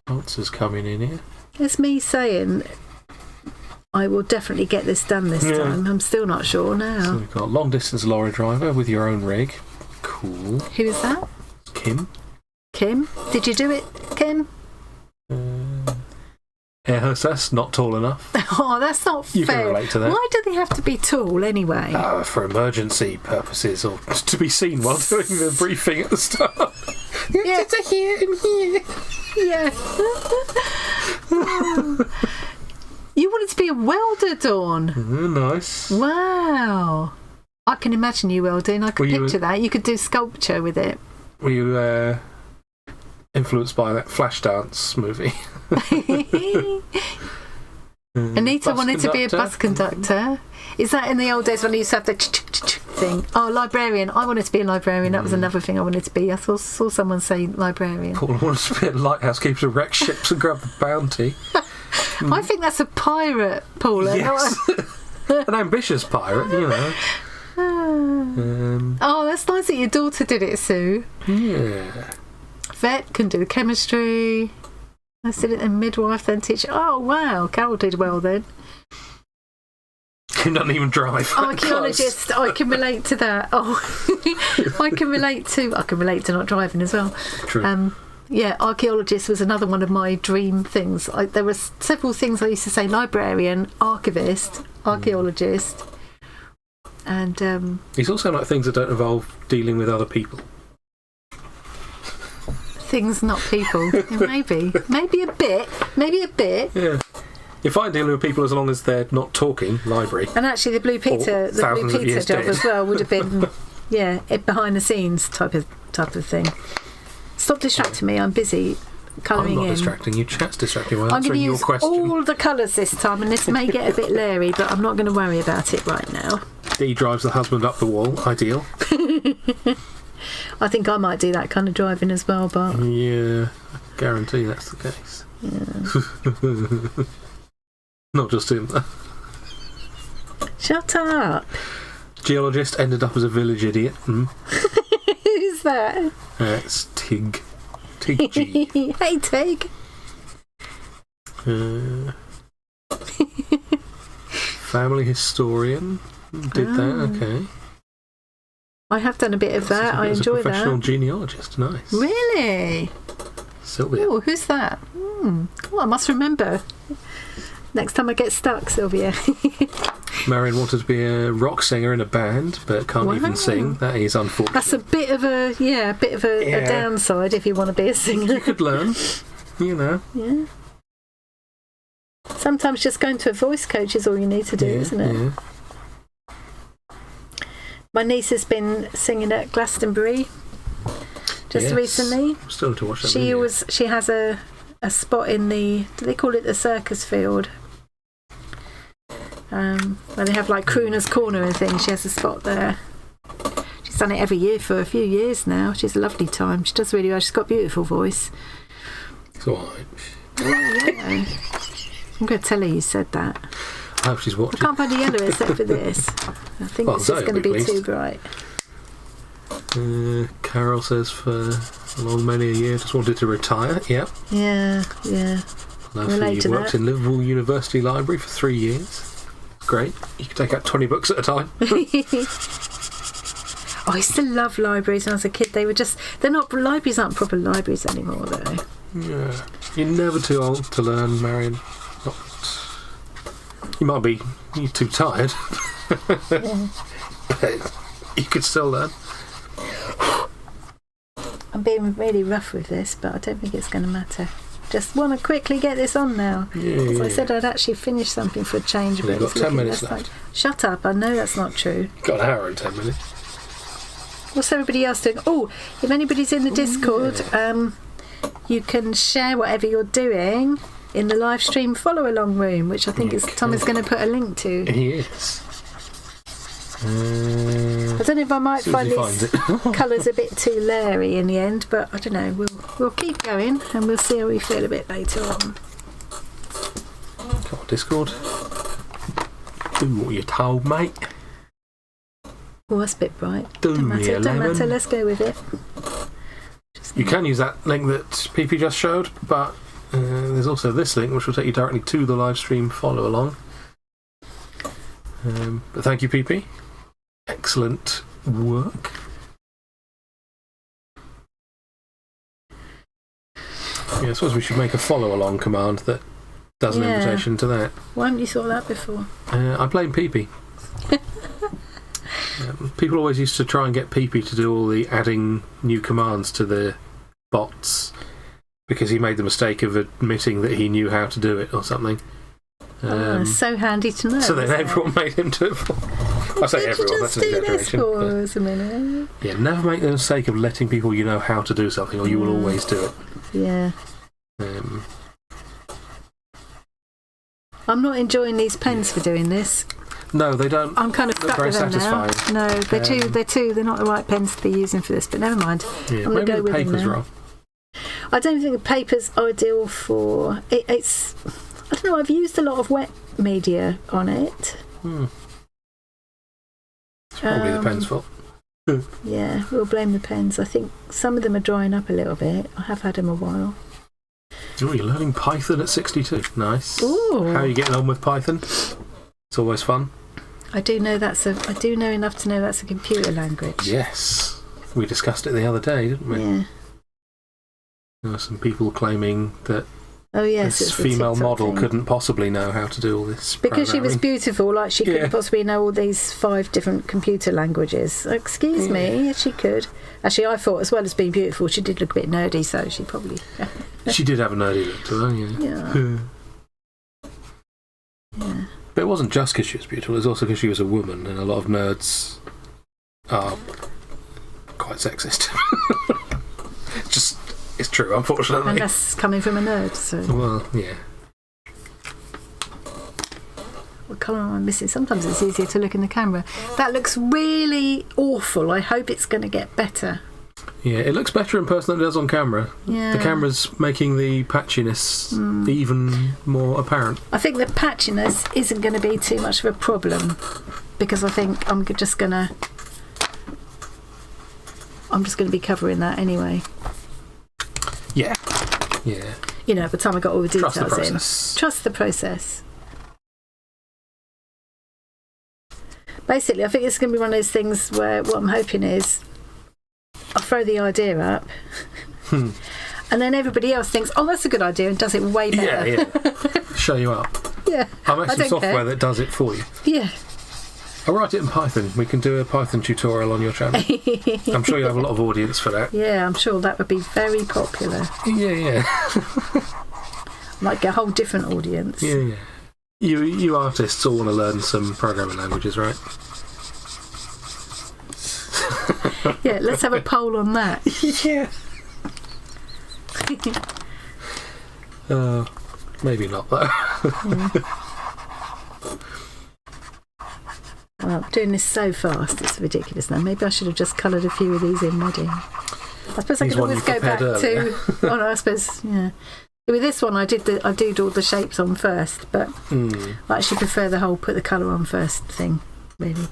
answers coming in here. It's me saying I will definitely get this done this time. I'm still not sure now. So we've got long distance lorry driver with your own rig. Cool. Who is that? Kim. Kim? Did you do it, Kim? Air hostess, not tall enough. Oh, that's not fair. You can relate to that. Why do they have to be tall anyway? For emergency purposes, or to be seen while doing the briefing at the start. Yeah. It's here and here. Yeah. You wanted to be a welder, Dawn. Nice. Wow. I can imagine you welding. I could picture that. You could do sculpture with it. Were you influenced by that Flashdance movie? Anita wanted to be a bus conductor. Is that in the old days when you used to have the thing? Oh, librarian. I wanted to be a librarian. That was another thing I wanted to be. I saw someone say librarian. Paul wanted to be a lighthouse keeper to wreck ships and grab the bounty. I think that's a pirate, Paula. Yes. An ambitious pirate, Oh, that's nice that your daughter did it, Sue. Yeah. Vet can do chemistry. I did it in midwife, then teach. Oh, wow. Carol did well then. Kim doesn't even drive. Archaeologist, I can relate to that. Oh, I can relate to not driving as well. True. Yeah, archaeologist was another one of my dream things. There were several things I used to say: librarian, archivist, archaeologist, and These all sound like things that don't involve dealing with other people. Things, not people. Maybe a bit. Yeah. You're fine dealing with people as long as they're not talking. Library. And actually, the Blue Peter job dead. as well would have been, behind the scenes type of thing. Stop distracting me. I'm busy colouring in. I'm not distracting you. Chat's distracting you. I'm going to your use question. all the colours this time, and this may get a bit leery, but I'm not going to worry about it right now. ADHD drives the husband up the wall. Ideal. I think I might do that kind of driving as well, but... Yeah, I guarantee that's the case. Yeah. Not just him. Shut up. Geologist ended up as a village idiot. Who's that? It's Tig. Tig G. Hey, Tig. Family historian. Did that, okay. I have done a bit of that. I enjoy that. Professional genealogist, nice. Really? Sylvia. Oh, who's that? Oh, I must remember. Next time I get stuck, Sylvia. Marion wanted to be a rock singer in a band, but can't even sing. That is unfortunate. That's a bit of a downside if you want to be a singer. You could learn, you know. Yeah. Sometimes just going to a voice coach is all you need to do, isn't it? Yeah. My niece has been singing at Glastonbury recently. I'm still to watch that. She has a spot in the, do they call it the circus field? Where they have like Crooner's Corner and things. She has a spot there. She's done it every year for a few years now. She's a lovely time. She does really well. She's got a beautiful voice. It's alright. Yeah. I'm going to tell her you said that. I hope she's watching. I can't find a yellow except for this. I think this is going to be too bright. Carol says for many a year just wanted to retire. Yep. Yeah. Lovely. You worked in Liverpool University Library for 3 years. Great. You could take out 20 books at a time. I used to love libraries when I was a kid. Libraries aren't proper libraries anymore, though. Yeah. You're never too old to learn, Marion. You might be too tired. Yeah. But you could still learn. I'm being really rough with this, but I don't think it's going to matter. Just want to quickly get this on now. As I said, I'd actually finish something for a change. You've got 10 minutes left. Shut up, I know that's not true. You've got an hour and 10 minutes. What's everybody else doing? Oh, if anybody's in the Discord, you can share whatever you're doing in the live stream follow along room, which I think Tom is going to put a link to. He is. I don't know if I might find these colours a bit too leery in the end, but I don't know. We'll keep going and we'll see how we feel a bit later on. Come on, Discord. Do what you're told, mate. Oh, that's a bit bright. Don't matter. Let's go with it. You can use that link that PP just showed, but there's also this link which will take you directly to the live stream follow along. But thank you, PP. Excellent work. Yeah, I suppose we should make a follow along command that does an invitation to that. Why haven't you thought of that before? I blame PP. People always used to try and get PP to do all the adding new commands to the bots because he made the mistake of admitting that he knew how to do it or something. It's so handy to know. So then everyone made him do it for. I say everyone, that's an exaggeration. Yeah, never make the mistake of letting people you know how to do something or you will always do it. Yeah. I'm not enjoying these pens for doing this. No, they don't. I'm kind of stuck with them satisfying. Now. No, they're not the right pens to be using for this, but never mind. Yeah, I'm going to go with them paper's now. wrong. I don't think the paper's ideal for... It's... I don't know, I've used a lot of wet media on it. It's probably the pen's fault. Yeah, we'll blame the pens. I think some of them are drying up a little bit. I have had them a while. Oh, you're learning Python at 62. Nice. Ooh. How are you getting on with Python? It's always fun. I do know enough to know that's a computer language. Yes. We discussed it the other day, didn't we? Yeah. There were some people claiming that this female model couldn't possibly know how to do all this because she was beautiful, like she couldn't possibly know all these 5 different computer languages. Excuse me, yes, she could. Actually, I thought as well as being beautiful, she did look a bit nerdy, so she probably... She did have a nerdy look to her, Yeah. But it wasn't just because she was beautiful, it was also because she was a woman, and a lot of nerds are quite sexist. It's true, unfortunately. And that's coming from a nerd, so... Well, yeah. What colour am I missing? Sometimes it's easier to look in the camera. That looks really awful. I hope it's going to get better. Yeah, it looks better in person than it does on camera. Yeah. The camera's making the patchiness even more apparent. I think the patchiness isn't going to be too much of a problem, because I think I'm just going to be covering that anyway. Yeah. Yeah. You know, by the time I got all the details Trust the process. in. Trust the process. Basically, I think it's going to be one of those things where what I'm hoping is I'll throw the idea up and then everybody else thinks, oh, that's a good idea, and does it way better. Yeah. Show you up. Yeah. I'll make some software that does it for you. Yeah. I'll write it in Python. We can do a Python tutorial on your channel. I'm sure you have a lot of audience for that. Yeah, I'm sure that would be very popular. Yeah. Might get a whole different audience. Yeah. You artists all want to learn some programming languages, right? Yeah, let's have a poll on that. Yeah. Maybe not, though. Yeah. Well, I'm doing this so fast, it's ridiculous now. Maybe I should have just coloured a few of these in ready. I suppose I could always go back to... Oh, no, I suppose, yeah. With this one, I did all the shapes on first, but I actually prefer the whole put the colour on first thing, really.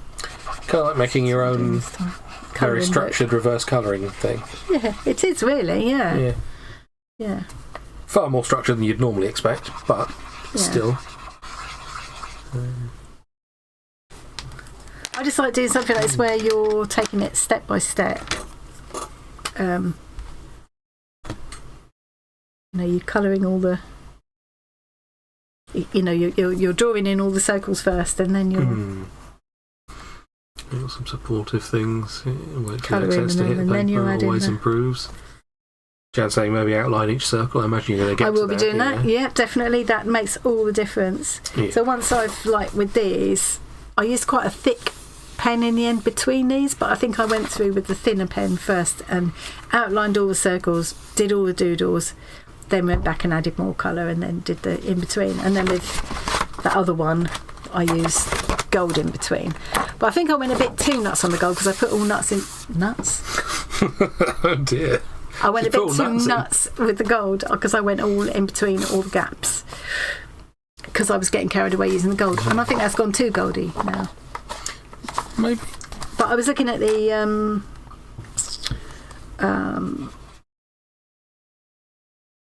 Kind of like making your own very structured reverse colouring thing. Yeah, it is really, yeah. Yeah. Far more structured than you'd normally expect, but still. I just like doing something like this where you're taking it step by step. You know, you're colouring all the... You know, you're drawing in all the circles first, and then you're... You've got some supportive things. Colouring, access to hit and then you add always in improves. Jan's saying maybe outline each circle. I imagine you're going to get I will to be doing that. Yeah, definitely. That makes all the difference. Yeah. So once I've, like with these, I used quite a thick pen in the end between these, but I think I went through with the thinner pen first and outlined all the circles, did all the doodles, then went back and added more colour, and then did the in between. And then with the other one, I used gold in between. But I think I went a bit too nuts on the gold because I put all nuts in. Nuts? Oh dear. I went a bit too nuts with the gold because I went all in between all the gaps because I was getting carried away using the gold, and I think that's gone too goldy now. Maybe. But I was looking at the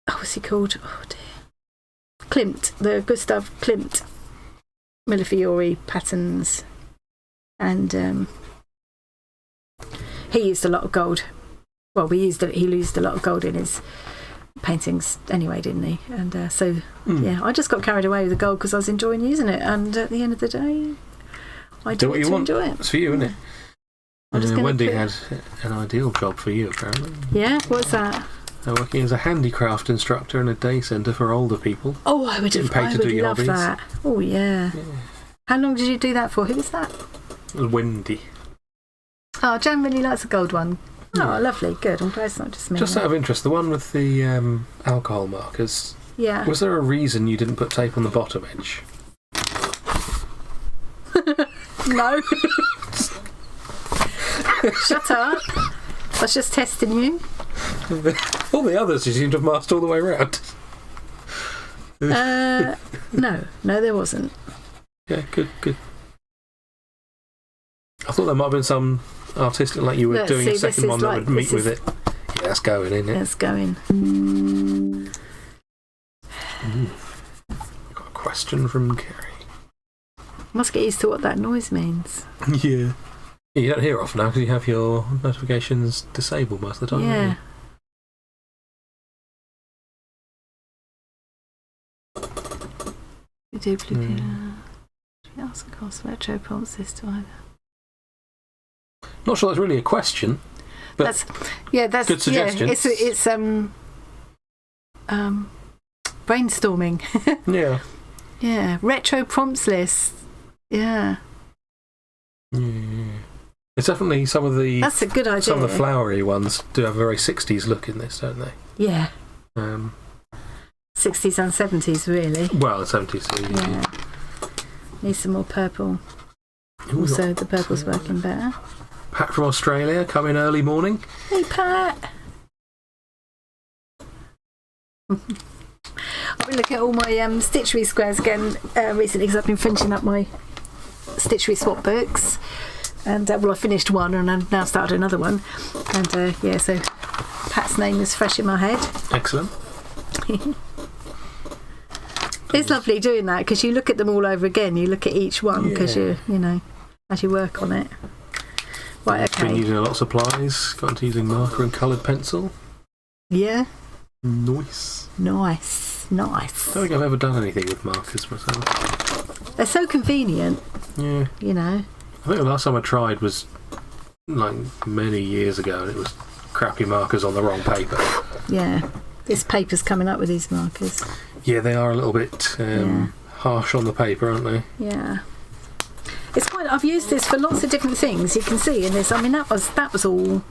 what's he called? Oh dear, Klimt, the Gustav Klimt Millefiori patterns, and he used a lot of gold. Well, he used a lot of gold in his paintings anyway, didn't he? And yeah, I just got carried away with the gold because I was enjoying using it, and at the end of the day, I do what you want. Enjoy it. It's for you, isn't it? Wendy had an ideal job for you, apparently. Yeah, what's that? Working as a handicraft instructor in a day centre for older people. Oh, I would love that. Oh, yeah. How long did you do that for? Who was that? It was Wendy. Oh, Jan really likes a gold one. Oh, lovely. Good. I'm glad it's not just me. Just out of interest, the one with the alcohol markers. Yeah. Was there a reason you didn't put tape on the bottom edge? No. Shut up. I was just testing you. All the others you seem to have masked all the way around. No, there wasn't. Yeah, good. I thought there might have been some artistic, like you were doing a second one that would meet with it. Yeah, that's going, isn't it? That's going. Got a question from Kerry. Must get used to what that noise means. Yeah. You don't hear off now because you have your notifications disabled most of the time. Yeah. We do blue. Ask cost retro prompts this to either. Not sure that's really a question, but that's good suggestion. Yeah, it's brainstorming. Yeah. Yeah, retro prompts list. Yeah. It's definitely some of the. That's a good idea. Some of the flowery ones do have a very 60s look in this, don't they? Yeah. 60s and 70s, really. Well, the 70s. So yeah. Need some more purple. Also, the purple's working better. Pat from Australia, come in early morning. Hey, Pat. I've been looking at all my stitchery squares again recently because I've been finishing up my stitchery swap books. And, I finished one and I've now started another one. And, so Pat's name is fresh in my head. Excellent. It's lovely doing that because you look at them all over again. You look at each one because as you work on it. Right, okay. Been using a lot of supplies. Got into using marker and coloured pencil. Yeah. Nice. I don't think I've ever done anything with markers myself. They're so convenient. Yeah. You know. I think the last time I tried was like many years ago, and it was crappy markers on the wrong paper. Yeah. This paper's coming up with these markers. Yeah, they are a little bit harsh on the paper, aren't they? Yeah. It's quite. I've used this for lots of different things. You can see in this. I mean, that was all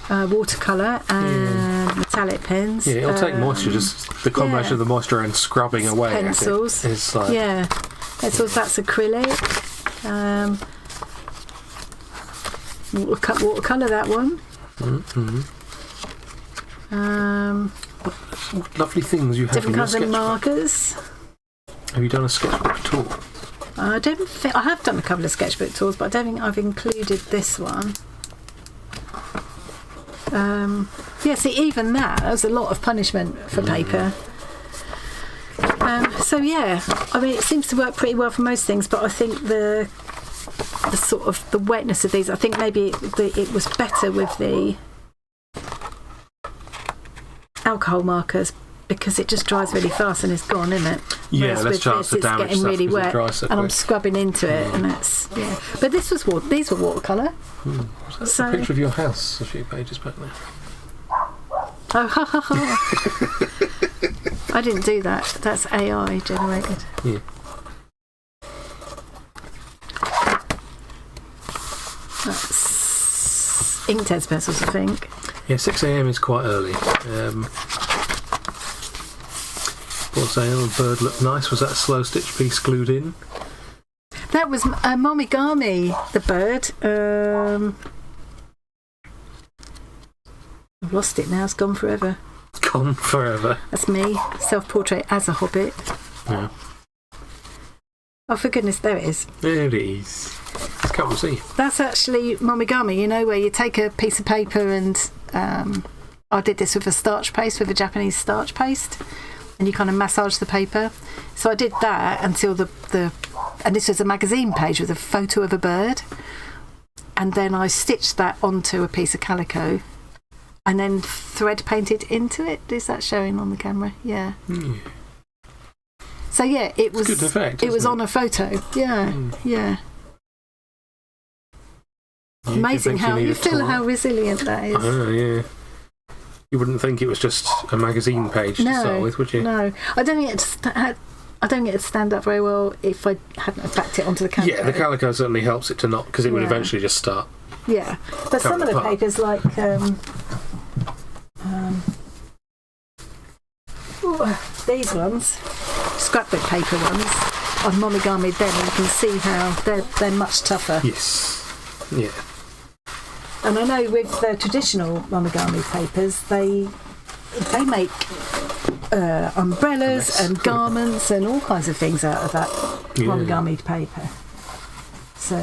watercolour and metallic pens. Yeah, it'll take moisture. Just the combination of the moisture and scrubbing away. Pencils. It's like pencils. That's acrylic. Watercolour. That one. Mm-hmm. What lovely things you have. Different kinds of markers. Have you done a sketchbook at all? I don't think I have done a couple of sketchbook tours, but I don't think I've included this one. See, even that was a lot of punishment for paper. I mean, it seems to work pretty well for most things, but I think the sort of the wetness of these, I think maybe it was better with the alcohol markers because it just dries really fast and it's gone, isn't it? Yeah, whereas less chance to damage getting stuff really wet, so and I'm scrubbing into it, and it's But this was these were watercolour. Was that a picture of your house a few pages back there? Oh, ha ha ha! I didn't do that. That's AI generated. Yeah. That's Inktense pencils, I think. Yeah, 6 a.m. is quite early. Poor sale, bird looked nice. Was that a slow stitch piece glued in? That was Momigami, the bird. I've lost it now. It's gone forever. Gone forever. That's me. Self-portrait as a hobbit. Yeah. Oh, for goodness, there it is. There it is. Can't see. That's actually Momigami, you know, where you take a piece of paper and I did this with a starch paste, with a Japanese starch paste, and you kind of massage the paper. So I did that until and this was a magazine page with a photo of a bird, and then I stitched that onto a piece of calico and then thread painted into it. Is that showing on the camera? Yeah. Mm. So yeah, it was good effect, it was on a photo. Yeah. Yeah. Amazing how you feel how resilient that is. Yeah. You wouldn't think it was just a magazine page to start with, would you? No, I don't think it'd stand up very well if I hadn't backed it onto the calico. Yeah, the calico certainly helps it to not, because it would eventually just start. Yeah, but some of the papers, like these ones, scrapbook paper ones, on Momigami, then you can see how they're much tougher. Yes. Yeah. And I know with the traditional Momigami papers, they make umbrellas and garments and all kinds of things out of that Momigami paper. So,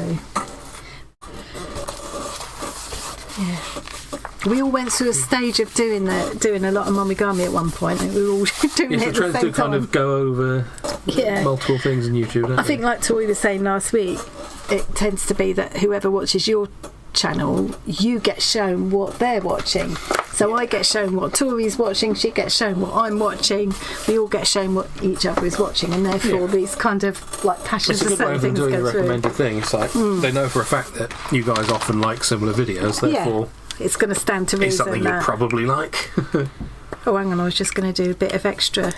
yeah. We all went through a stage of doing a lot of Momigami at one point, and we were all doing it at the same time. Yes, the trends do kind of go over multiple things on YouTube, don't I think, like Tori was saying last week, it tends to be that whoever watches your channel, you get shown what they're watching. So I get shown what Tori's watching, she gets shown what I'm watching, we all get shown what each other is watching, and therefore these kind of like passions for certain things go through. It's a good way of them doing a recommended thing. It's like they know for a fact that you guys often like similar videos, therefore it's going to stand to reason. It's something you probably like. Oh, hang on, I was just going to do a bit of extra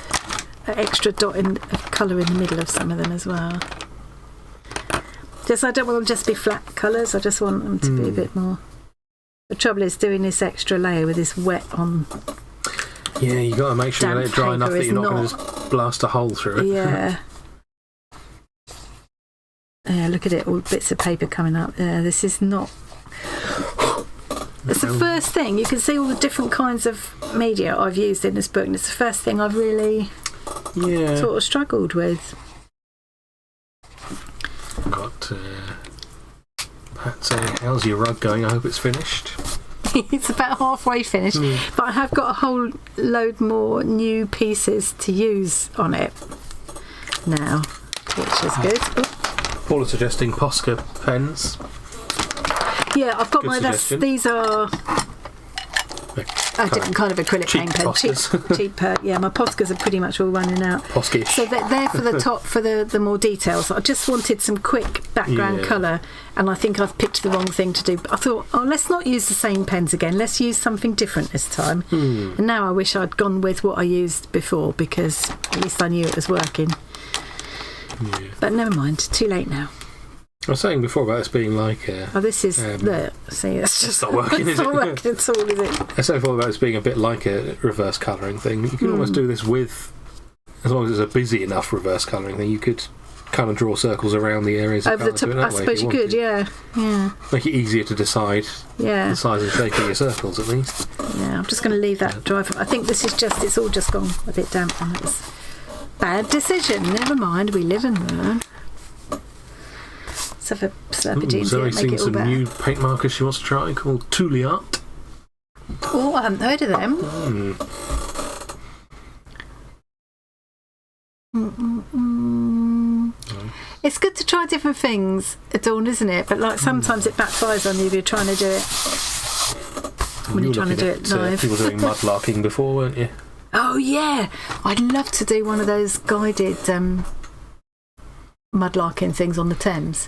dot of colour in the middle of some of them as well. I don't want them just to be flat colours, I just want them to be a bit more. The trouble is doing this extra layer with this wet on. Yeah, you got to make sure you let it dry enough that you're not going to just blast a hole through it. Yeah. look at it, all bits of paper coming up. This is not... It's the first thing. You can see all the different kinds of media I've used in this book, and it's the first thing I've really sort of struggled with. Got Pat saying, how's your rug going? I hope it's finished. It's about halfway finished, but I have got a whole load more new pieces to use on it now, which is good. Paula suggesting Posca pens. Yeah, I've got Good these are a different kind of acrylic cheap paint pen. Poscas. Cheaper. Yeah, my Poscas are pretty much all running out. Posca-ish. So they're for the top, for the more details. I just wanted some quick background colour, and I think I've picked the wrong thing to do. But I thought, let's not use the same pens again. Let's use something different this time. And now I wish I'd gone with what I used before, because at least I knew it was working. Yeah. But never mind, too late now. I was saying before about this being like... this is... see, it's just not working, is it? It's not working at all, is it? I was saying before about this being a bit like a reverse colouring thing. You can almost do this with... As long as it's a busy enough reverse colouring thing, you could kind of draw circles around the areas over the top. I suppose you could, yeah. Make it easier to decide the size and shape of your circles, at least. Yeah, I'm just going to leave that dry. I think this is just... It's all just gone a bit damp on it. Bad decision. Never mind, we live and learn. Let's have a slap of jeans here, Zoe's make seen it all some better. new paint markers she wants to try called Touliart. Oh, I haven't heard of them. It's good to try different things at Dawn, isn't it? But like sometimes it backfires on you if you're trying to do it when you're trying to do it live. People doing mudlarking before, weren't you? Oh yeah, I'd love to do one of those guided mudlarking things on the Thames.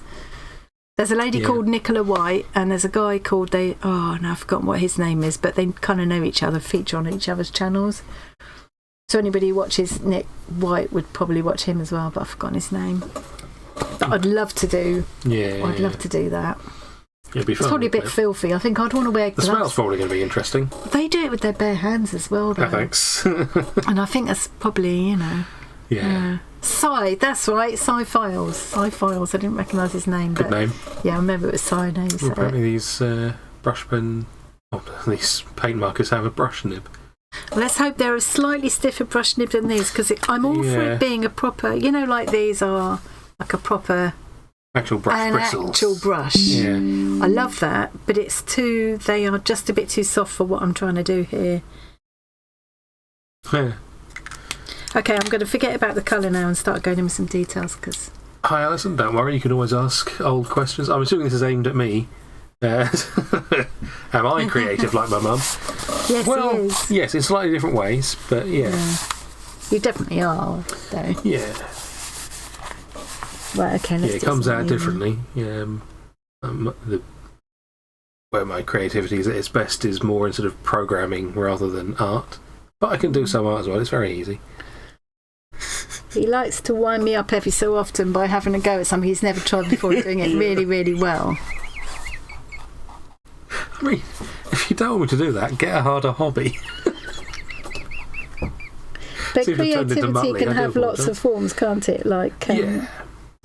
There's a lady called Nicola White, and there's a guy called I've forgotten what his name is, but they kind of know each other, feature on each other's channels. So anybody who watches Nick White would probably watch him as well, but I've forgotten his name. But I'd love to do. Yeah, I'd love to do that. It'd be fun. It's probably a bit filthy. I think I'd want to wear gloves. The smell's probably going to be interesting. They do it with their bare hands as well, though. Oh, thanks. And I think that's probably, Yeah. Cy, that's right, Cy Files. I didn't recognise his name. Good name. Yeah, I remember it was Cy. No, well, apparently these these paint markers have a brush nib. Let's hope they're a slightly stiffer brush nib than these, because I'm all for it being a proper, like these are like a proper... Actual brush bristles. Actual brush. Yeah. I love that, but they are just a bit too soft for what I'm trying to do here. Yeah. Okay, I'm going to forget about the colour now and start going in with some details. Hi Alison, don't worry, you can always ask old questions. I'm assuming this is aimed at me. Am I creative like my mum? Yes, well, he is. Yes, in slightly different ways, but yeah. You definitely are, though. Yeah. Right, okay, let's it comes out differently. Where my creativity is at its best is more in sort of programming rather than art. But I can do some art as well, it's very easy. He likes to wind me up every so often by having a go at something he's never tried before and doing it really, really well. I mean, if you don't want me to do that, get a harder hobby. But creativity can have lots of forms, can't it? Like,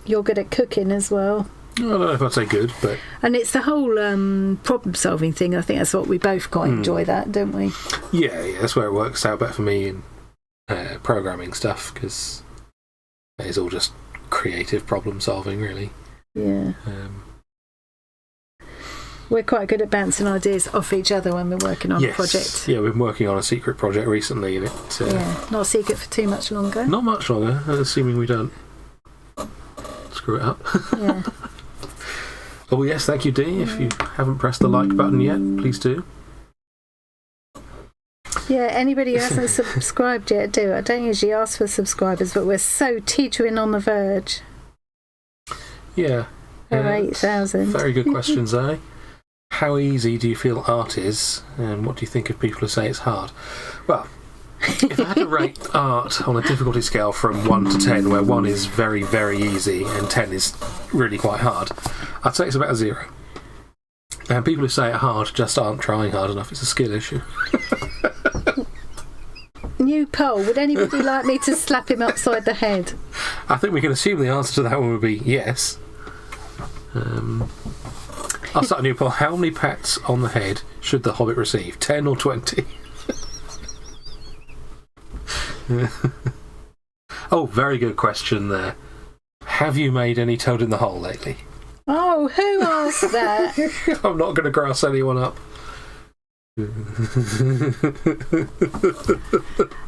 you're good at cooking as well. I don't know if I'd say good, but... And it's the whole problem-solving thing. I think that's what we both quite enjoy, that, don't we? Yeah, that's where it works out better for me in programming stuff, because it's all just creative problem-solving, really. Yeah. We're quite good at bouncing ideas off each other when we're working on a project. Yeah, we've been working on a secret project recently, and it's... not a secret for too much longer. Not much longer, assuming we don't screw it up. Yeah. Oh yes, thank you, Dee. If you haven't pressed the like button yet, please do. Yeah, anybody who hasn't subscribed yet, do. I don't usually ask for subscribers, but we're so teetering on the verge. Yeah. 8,000. Very good questions, eh? How easy do you feel art is, and what do you think of people who say it's hard? Well, if I had to rate art on a difficulty scale from 1 to 10, where 1 is very, very easy and 10 is really quite hard, I'd say it's about a 0. And people who say it hard just aren't trying hard enough. It's a skill issue. New poll. Would anybody like me to slap him upside the head? I think we can assume the answer to that one would be yes. I'll start a new poll. How many pats on the head should the Hobbit receive? 10 or 20? Oh, very good question there. Have you made any toad in the hole lately? Oh, who asked that? I'm not going to grass anyone up.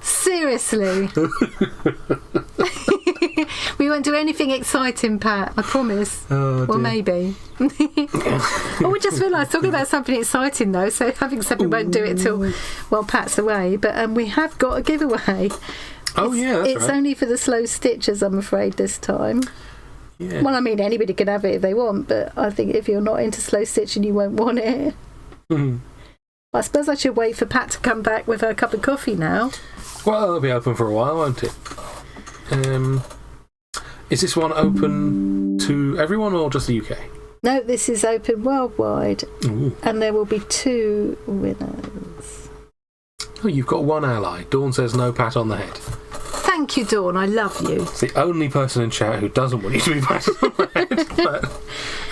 Seriously. We won't do anything exciting, Pat, I promise. Oh, well, maybe. Oh, we just realised, talking about something exciting though, so having said we won't do it till, well, Pat's away, but we have got a giveaway. Oh, yeah, that's It's right. only for the slow stitchers, I'm afraid, this time. Yeah. Well, I mean, anybody can have it if they want, but I think if you're not into slow stitching, you won't want it. Mhm. I suppose I should wait for Pat to come back with her cup of coffee now. Well, it'll be open for a while, won't it? Is this one open to everyone or just the UK? No, this is open worldwide, Ooh. and there will be 2 winners. Oh, you've got one ally. Dawn says no pat on the head. Thank you, Dawn. I love you. It's the only person in chat who doesn't want you to be patted on the head.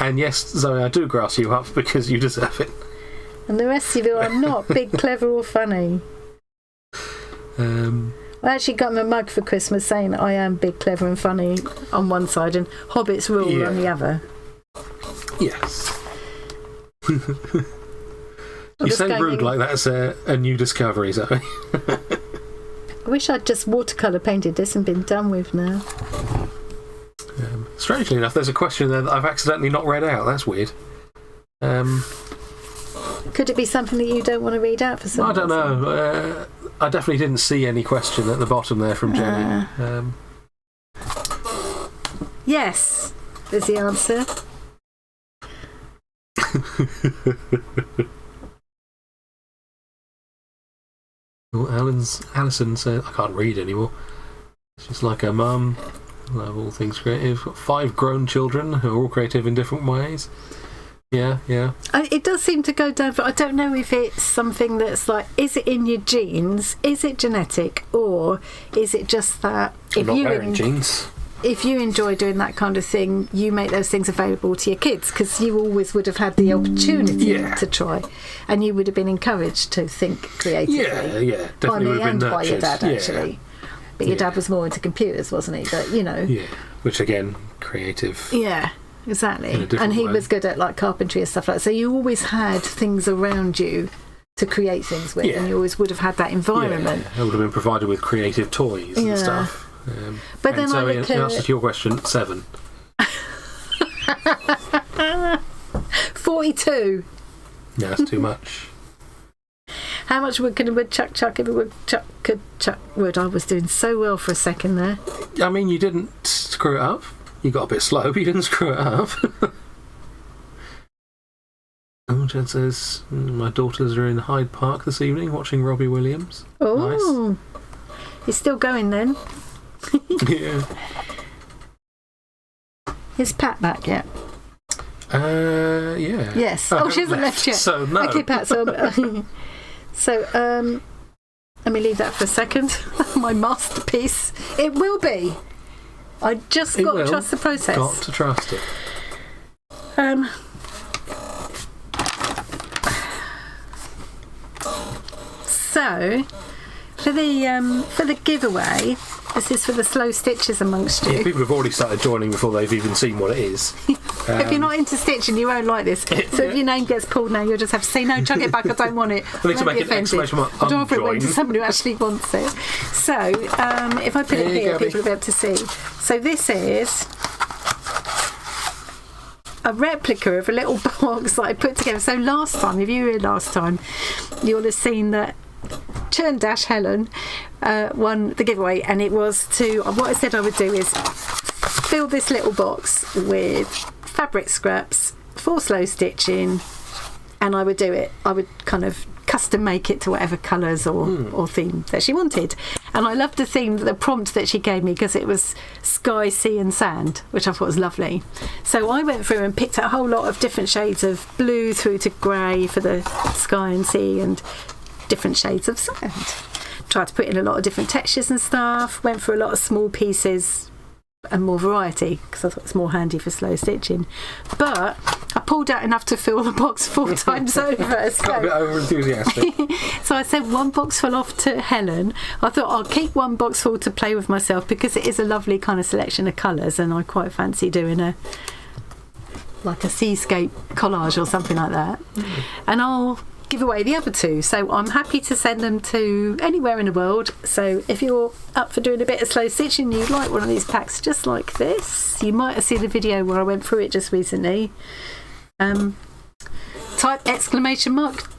And yes, Zoe, I do grass you up because you deserve it. And the rest of you are not big, clever, or funny. I actually got him a mug for Christmas saying I am big, clever, and funny on one side and Hobbits rule on the other. Yes. You say rude like that's a new discovery, Zoe. I wish I'd just watercolour painted this and been done with now. Strangely enough, there's a question there that I've accidentally not read out. That's weird. Could it be something that you don't want to read out for some I don't reason? know. I definitely didn't see any question at the bottom there from Jenny. Yes, is the answer. Oh, Alison said, I can't read anymore. She's like her mum. Love all things creative. Got 5 grown children who are all creative in different ways. Yeah. It does seem to go down, but I don't know if it's something that's like, is it in your genes? Is it genetic? Or is it just that I'm not wearing jeans. If you enjoy doing that kind of thing, you make those things available to your kids because you always would have had the opportunity to try, and you would have been encouraged to think creatively. Yeah, definitely by me would have and been by your nurtured. dad, actually. But your dad was more into computers, wasn't he? But Yeah, which again, creative. Yeah, exactly. And he way. was good at like carpentry and stuff like that. So you always had things around you to create things with, and you always would have had that environment. Yeah, I would have been provided with creative toys and stuff. But then so I in look answer to your question, 7. 42. Yeah, that's too much. How much wood can a woodchuck chuck if a woodchuck could chuck wood? I was doing so well for a second there. I mean, you didn't screw it up. You got a bit slow, but you didn't screw it up. Oh, Jen says, my daughters are in Hyde Park this evening watching Robbie Williams. Oh, nice. He's still going then. Yeah. Is Pat back yet? Yeah. Yes. Oh, she hasn't left yet. So no. Okay, Pat. So, let me leave that for a second. My masterpiece. It will be. I just got to trust the process. Got to trust it. So, for the giveaway, this is for the slow stitches amongst you. Yeah, people have already started joining before they've even seen what it is. If you're not into stitching, you won't like this. So if your name gets pulled now, you'll just have to say, no, chuck it back, I don't want it. I need to make an exclamation mark. I'd rather it went to Unjoin. someone who actually wants it. So, if I put it here, people will be able to see. So this is a replica of a little box that I put together. So last time, if you were here last time, you'll have seen that Churn Dash Helen won the giveaway, and it was to, what I said I would do is fill this little box with fabric scraps for slow stitching, and I would do it, I would kind of custom make it to whatever colours or theme that she wanted. And I loved the theme, the prompt that she gave me, because it was sky, sea and sand, which I thought was lovely. So I went through and picked a whole lot of different shades of blue through to grey for the sky and sea, and different shades of sand. Tried to put in a lot of different textures and stuff, went for a lot of small pieces and more variety, because I thought it's more handy for slow stitching. But I pulled out enough to fill the box 4 times over. Got a bit over enthusiastic. So I sent 1 box full off to Helen. I thought I'll keep 1 box full to play with myself, because it is a lovely kind of selection of colours, and I quite fancy doing a seascape collage or something like that. And I'll give away the other 2, so I'm happy to send them to anywhere in the world. So if you're up for doing a bit of slow stitching, you'd like one of these packs just like this, you might have seen a video where I went through it just recently. Type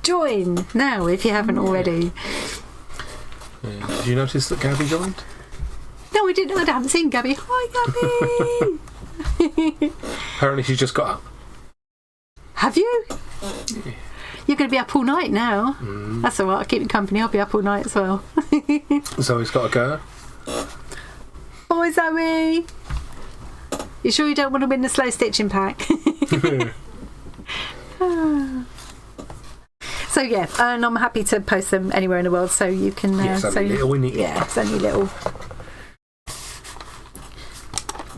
!join now if you haven't already. Did you notice that Gabby joined? No, I didn't. I haven't seen Gabby. Hi, Gabby. Apparently she's just got up. Have you? Yeah. You're going to be up all night now. That's all right. I'll keep you company. I'll be up all night as well. Zoe's got to go. Bye, Zoe. You sure you don't want to win the slow stitching pack? So yeah, and I'm happy to post them anywhere in the world, so you can. It's only little, we need. Yeah, it's only little.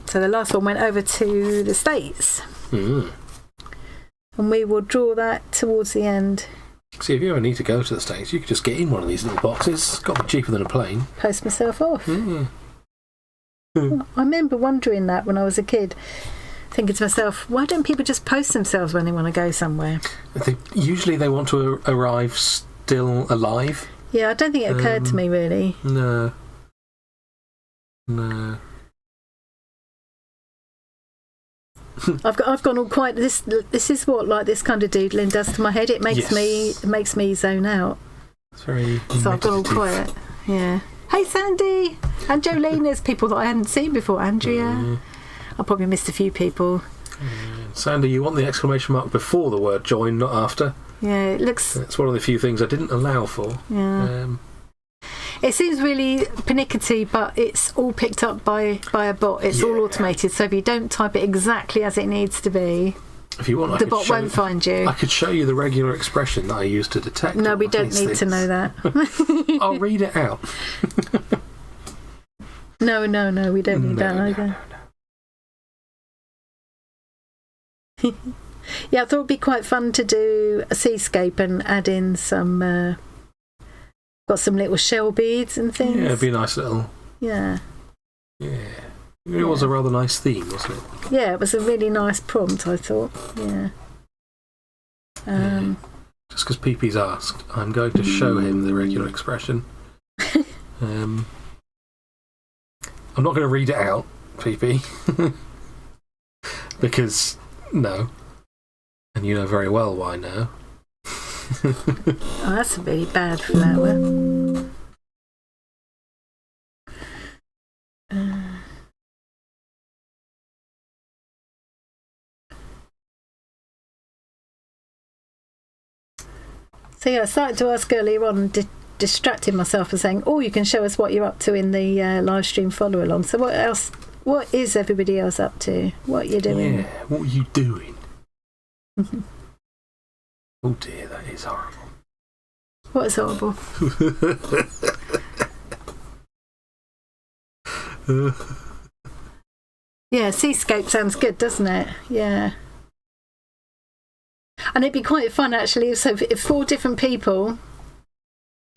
So the last one went over to the States. And we will draw that towards the end. See, if you ever need to go to the States, you could just get in one of these little boxes. It's got to be cheaper than a plane. Post myself off. I remember wondering that when I was a kid, thinking to myself, why don't people just post themselves when they want to go somewhere? Usually they want to arrive still alive. Yeah, I don't think it occurred to me, really. No. I've gone all quite. This is what this kind of doodling does to my head. It makes me zone out. It's very. So I've gone all quiet. Yeah. Hey, Sandy and Jolene. There's people that I hadn't seen before. Andrea. I probably missed a few people. Sandy, you want the exclamation mark before the word join, not after. Yeah, it looks. It's one of the few things I didn't allow for. Yeah. It seems really pernickety, but it's all picked up by a bot. It's all automated, so if you don't type it exactly as it needs to be, if you want, the bot won't find you. I could show you the regular expression that I use to detect. No, we don't need to know that. I'll read it out. No, we don't need that either. No. Yeah, I thought it'd be quite fun to do a seascape and add in some. Got some little shell beads and things. Yeah, it'd be a nice little. Yeah. Yeah. It was a rather nice theme, wasn't it? Yeah, it was a really nice prompt, I thought. Yeah. Just because Peepe's asked, I'm going to show him the regular expression. I'm not going to read it out, Peepee. Because, no. And you know very well why no. Oh, that's a really bad flower. So yeah, I started to ask earlier on, distracting myself and saying, you can show us what you're up to in the live stream follow along. So what else? What is everybody else up to? What are you doing? Yeah, what are you doing? Oh dear, that is horrible. What is horrible? Yeah, seascape sounds good, doesn't it? Yeah. And it'd be quite fun, actually. So if 4 different people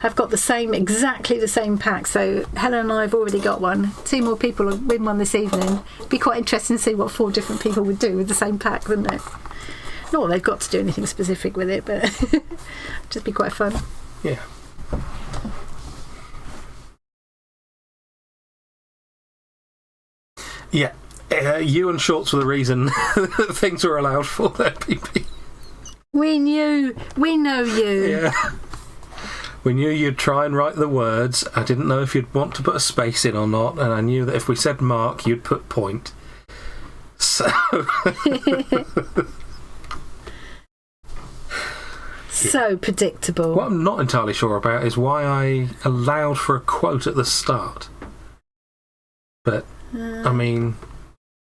have got exactly the same pack, so Helen and I have already got one. 2 more people will win one this evening. It'd be quite interesting to see what 4 different people would do with the same pack, wouldn't it? Not that they've got to do anything specific with it, but just be quite fun. Yeah. Yeah. You and Shorts were the reason things were allowed for there, PP. We know you. Yeah. We knew you'd try and write the words. I didn't know if you'd want to put a space in or not, and I knew that if we said mark, you'd put point. So... So predictable. What I'm not entirely sure about is why I allowed for a quote at the start. But, I mean,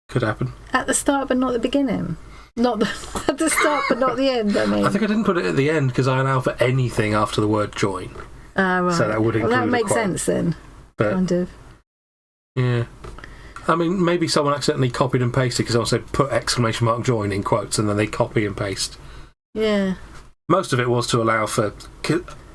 could happen. At the start, but not the beginning. Not at the start, but not the end, I mean. I think I didn't put it at the end because I allow for anything after the word join. Right. So that would include that makes sense then. But, kind of. Yeah. I mean, maybe someone accidentally copied and pasted because someone said put exclamation mark join in quotes and then they copy and paste. Yeah. Most of it was to allow for...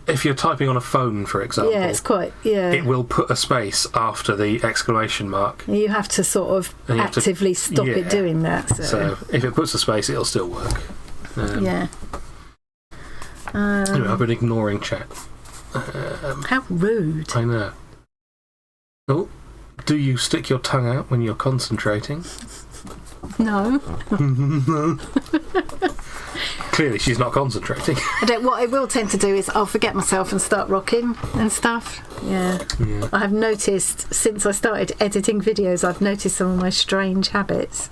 If you're typing on a phone, for example... Yeah, it's quite... Yeah. It will put a space after the exclamation mark. You have to sort of actively stop it doing that. So if it puts a space, it'll still work. Yeah. Anyway, I've been ignoring chat. How rude. I know. Oh, do you stick your tongue out when you're concentrating? No. Clearly she's not concentrating. What I will tend to do is I'll forget myself and start rocking and stuff. Yeah. I have noticed, since I started editing videos, I've noticed some of my strange habits.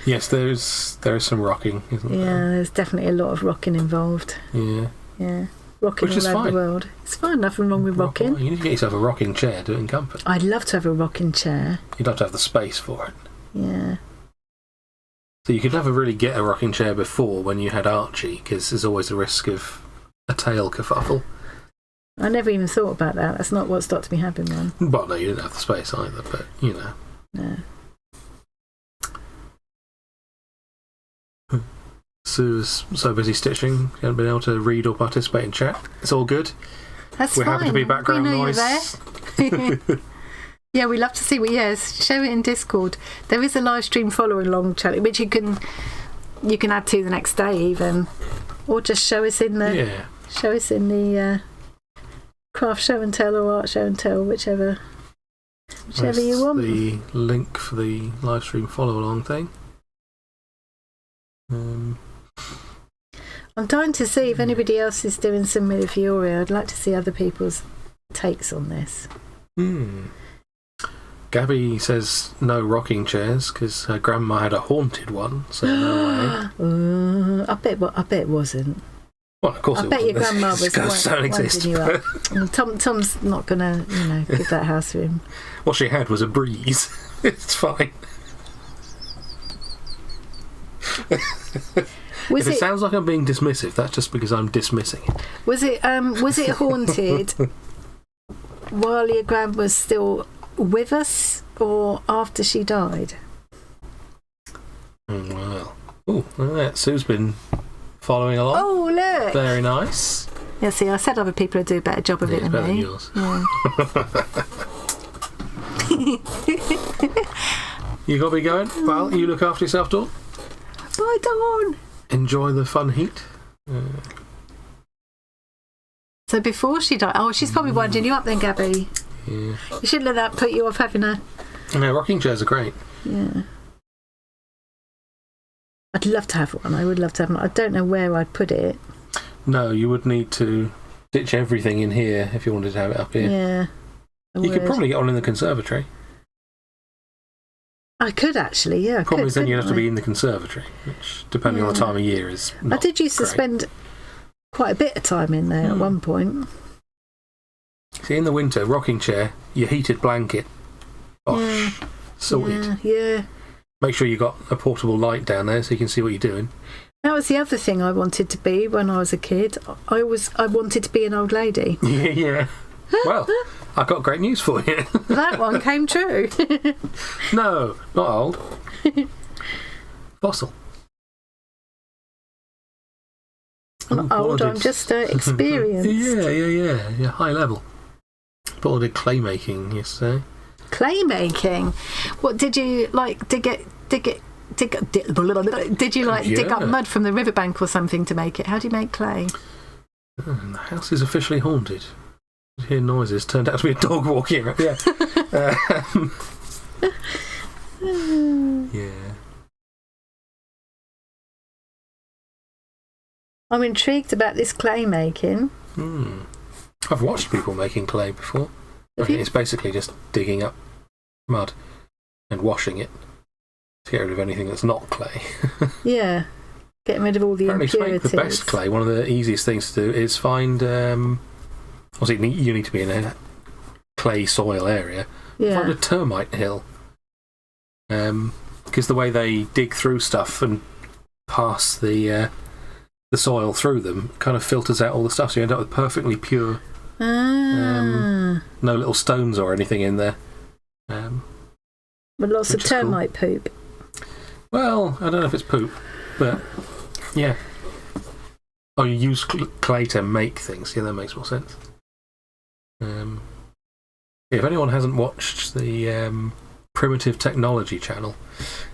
Yes, there is some rocking, isn't there? Yeah, there's definitely a lot of rocking involved. Yeah. Yeah. Rocking Which all over the world. It's fine, nothing wrong with rocking. You need to get yourself a rocking chair, do it in comfort. I'd love to have a rocking chair. You'd have to have the space for it. Yeah. So you could never really get a rocking chair before when you had Archie, because there's always the risk of a tail kerfuffle. I never even thought about that. That's not what stopped me having one. Well, no, you didn't have the space either, but, you know. No. Sue's so busy stitching, she hasn't been able to read or participate in chat. It's all good. That's We're fine. happy to be background we know noise. You're there. Yeah, we love to see what. Yes, show it in Discord. There is a live stream following along challenge, which you can add to the next day even, or just show us in the craft show and tell or art show and tell, whichever you want. The link for the live stream follow along thing. I'm dying to see if anybody else is doing some Millefiori. I'd like to see other people's takes on this. Gabby says no rocking chairs because her grandma had a haunted one, so no way. I bet it wasn't. Well, of course I bet your grandma was ghosts don't exist. You up. Tom's not gonna, give that house to him. What she had was a breeze. It's fine. If it sounds like I'm being dismissive, that's just because I'm dismissing it. Was it haunted while your gran was still with us or after she died? Well. Oh, look at that. Sue's been following along. Oh, look. Very nice. Yeah, see, I said other people would do a better job of it than better me. Than yours. Yeah. You got to be going? Well, you look after yourself, Dawn. Bye, Dawn. Enjoy the fun heat. So before she died... Oh, she's probably winding you up then, Gabby. Yeah. You shouldn't let that put you off having a... No, rocking chairs are great. Yeah. I'd love to have one. I would love to have one. I don't know where I'd put it. No, you would need to ditch everything in here if you wanted to have it up here. Yeah. You could probably get one in the conservatory. I could actually, yeah. Problem is then you'd have to be in the conservatory, which, depending on the time of year, is not I did used to spend quite a bit of time in there at one point. See, in the winter, rocking chair, your heated blanket. Bosh. Sorted. Yeah. Make sure you got a portable light down there so you can see what you're doing. That was the other thing I wanted to be when I was a kid. I wanted to be an old lady. Yeah. Well, I've got great news for you. That one came true. No, not old. Fossil. I'm not old, I'm just experienced. Yeah. High level. Paul did clay making yesterday. Clay making? What did you like? Did you like dig up mud from the riverbank or something to make it? How do you make clay? The house is officially haunted. You hear noises. Turned out to be a dog walking around. Yeah. Yeah. I'm intrigued about this clay making. I've watched people making clay before. It's basically just digging up mud and washing it to get rid of anything that's not clay. Yeah, getting rid of all the Apparently impurities. To make the best clay, one of the easiest things to do is find... obviously, you need to be in a clay soil area. Yeah. Find a termite hill. Because the way they dig through stuff and pass the soil through them kind of filters out all the stuff, so you end up with perfectly pure... no little stones or anything in there. With lots of termite poop. Well, I don't know if it's poop, but yeah. Oh, you use clay to make things. Yeah, that makes more sense. If anyone hasn't watched the Primitive Technology channel,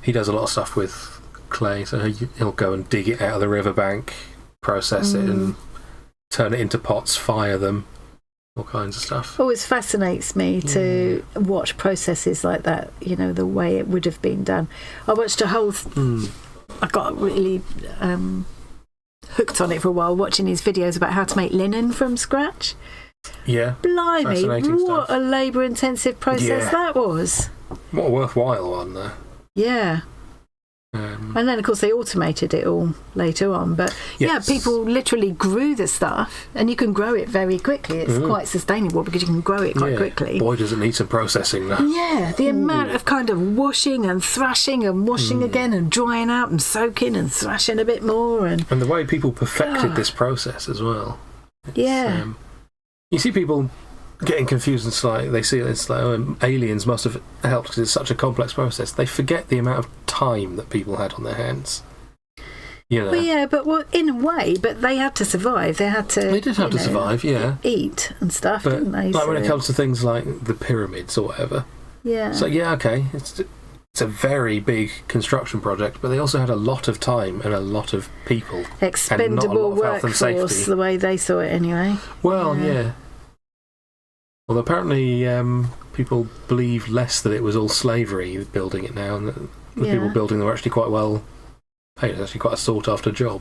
he does a lot of stuff with clay. So he'll go and dig it out of the riverbank, process it, and turn it into pots, fire them, all kinds of stuff. Always fascinates me to watch processes like that. You know, the way it would have been done. I watched a whole. I got really hooked on it for a while, watching his videos about how to make linen from scratch. Yeah. Blimey, what a labour-intensive process that was. What a worthwhile one, though. Yeah. And then, of course, they automated it all later on. But, yeah, people literally grew the stuff, and you can grow it very quickly. It's quite sustainable because you can grow it quite quickly. Boy, does it need some processing, though. Yeah, the amount of kind of washing and thrashing and washing again and drying out and soaking and thrashing a bit more. And the way people perfected this process as well. Yeah. You see people getting confused, and they see it's like aliens must have helped because it's such a complex process. They forget the amount of time that people had on their hands. You know. Well, yeah, but in a way, but they had to survive. They had to. They did have to survive, yeah. Eat and stuff, didn't they? Like when it comes to things like the pyramids or whatever. Yeah. So yeah, okay, it's a very big construction project, but they also had a lot of time and a lot of people. Expendable workforce, the way they saw it, anyway. Well, yeah. Well, apparently people believe less that it was all slavery building it now, and that the people building them were actually quite well paid. It's actually quite a sought-after job.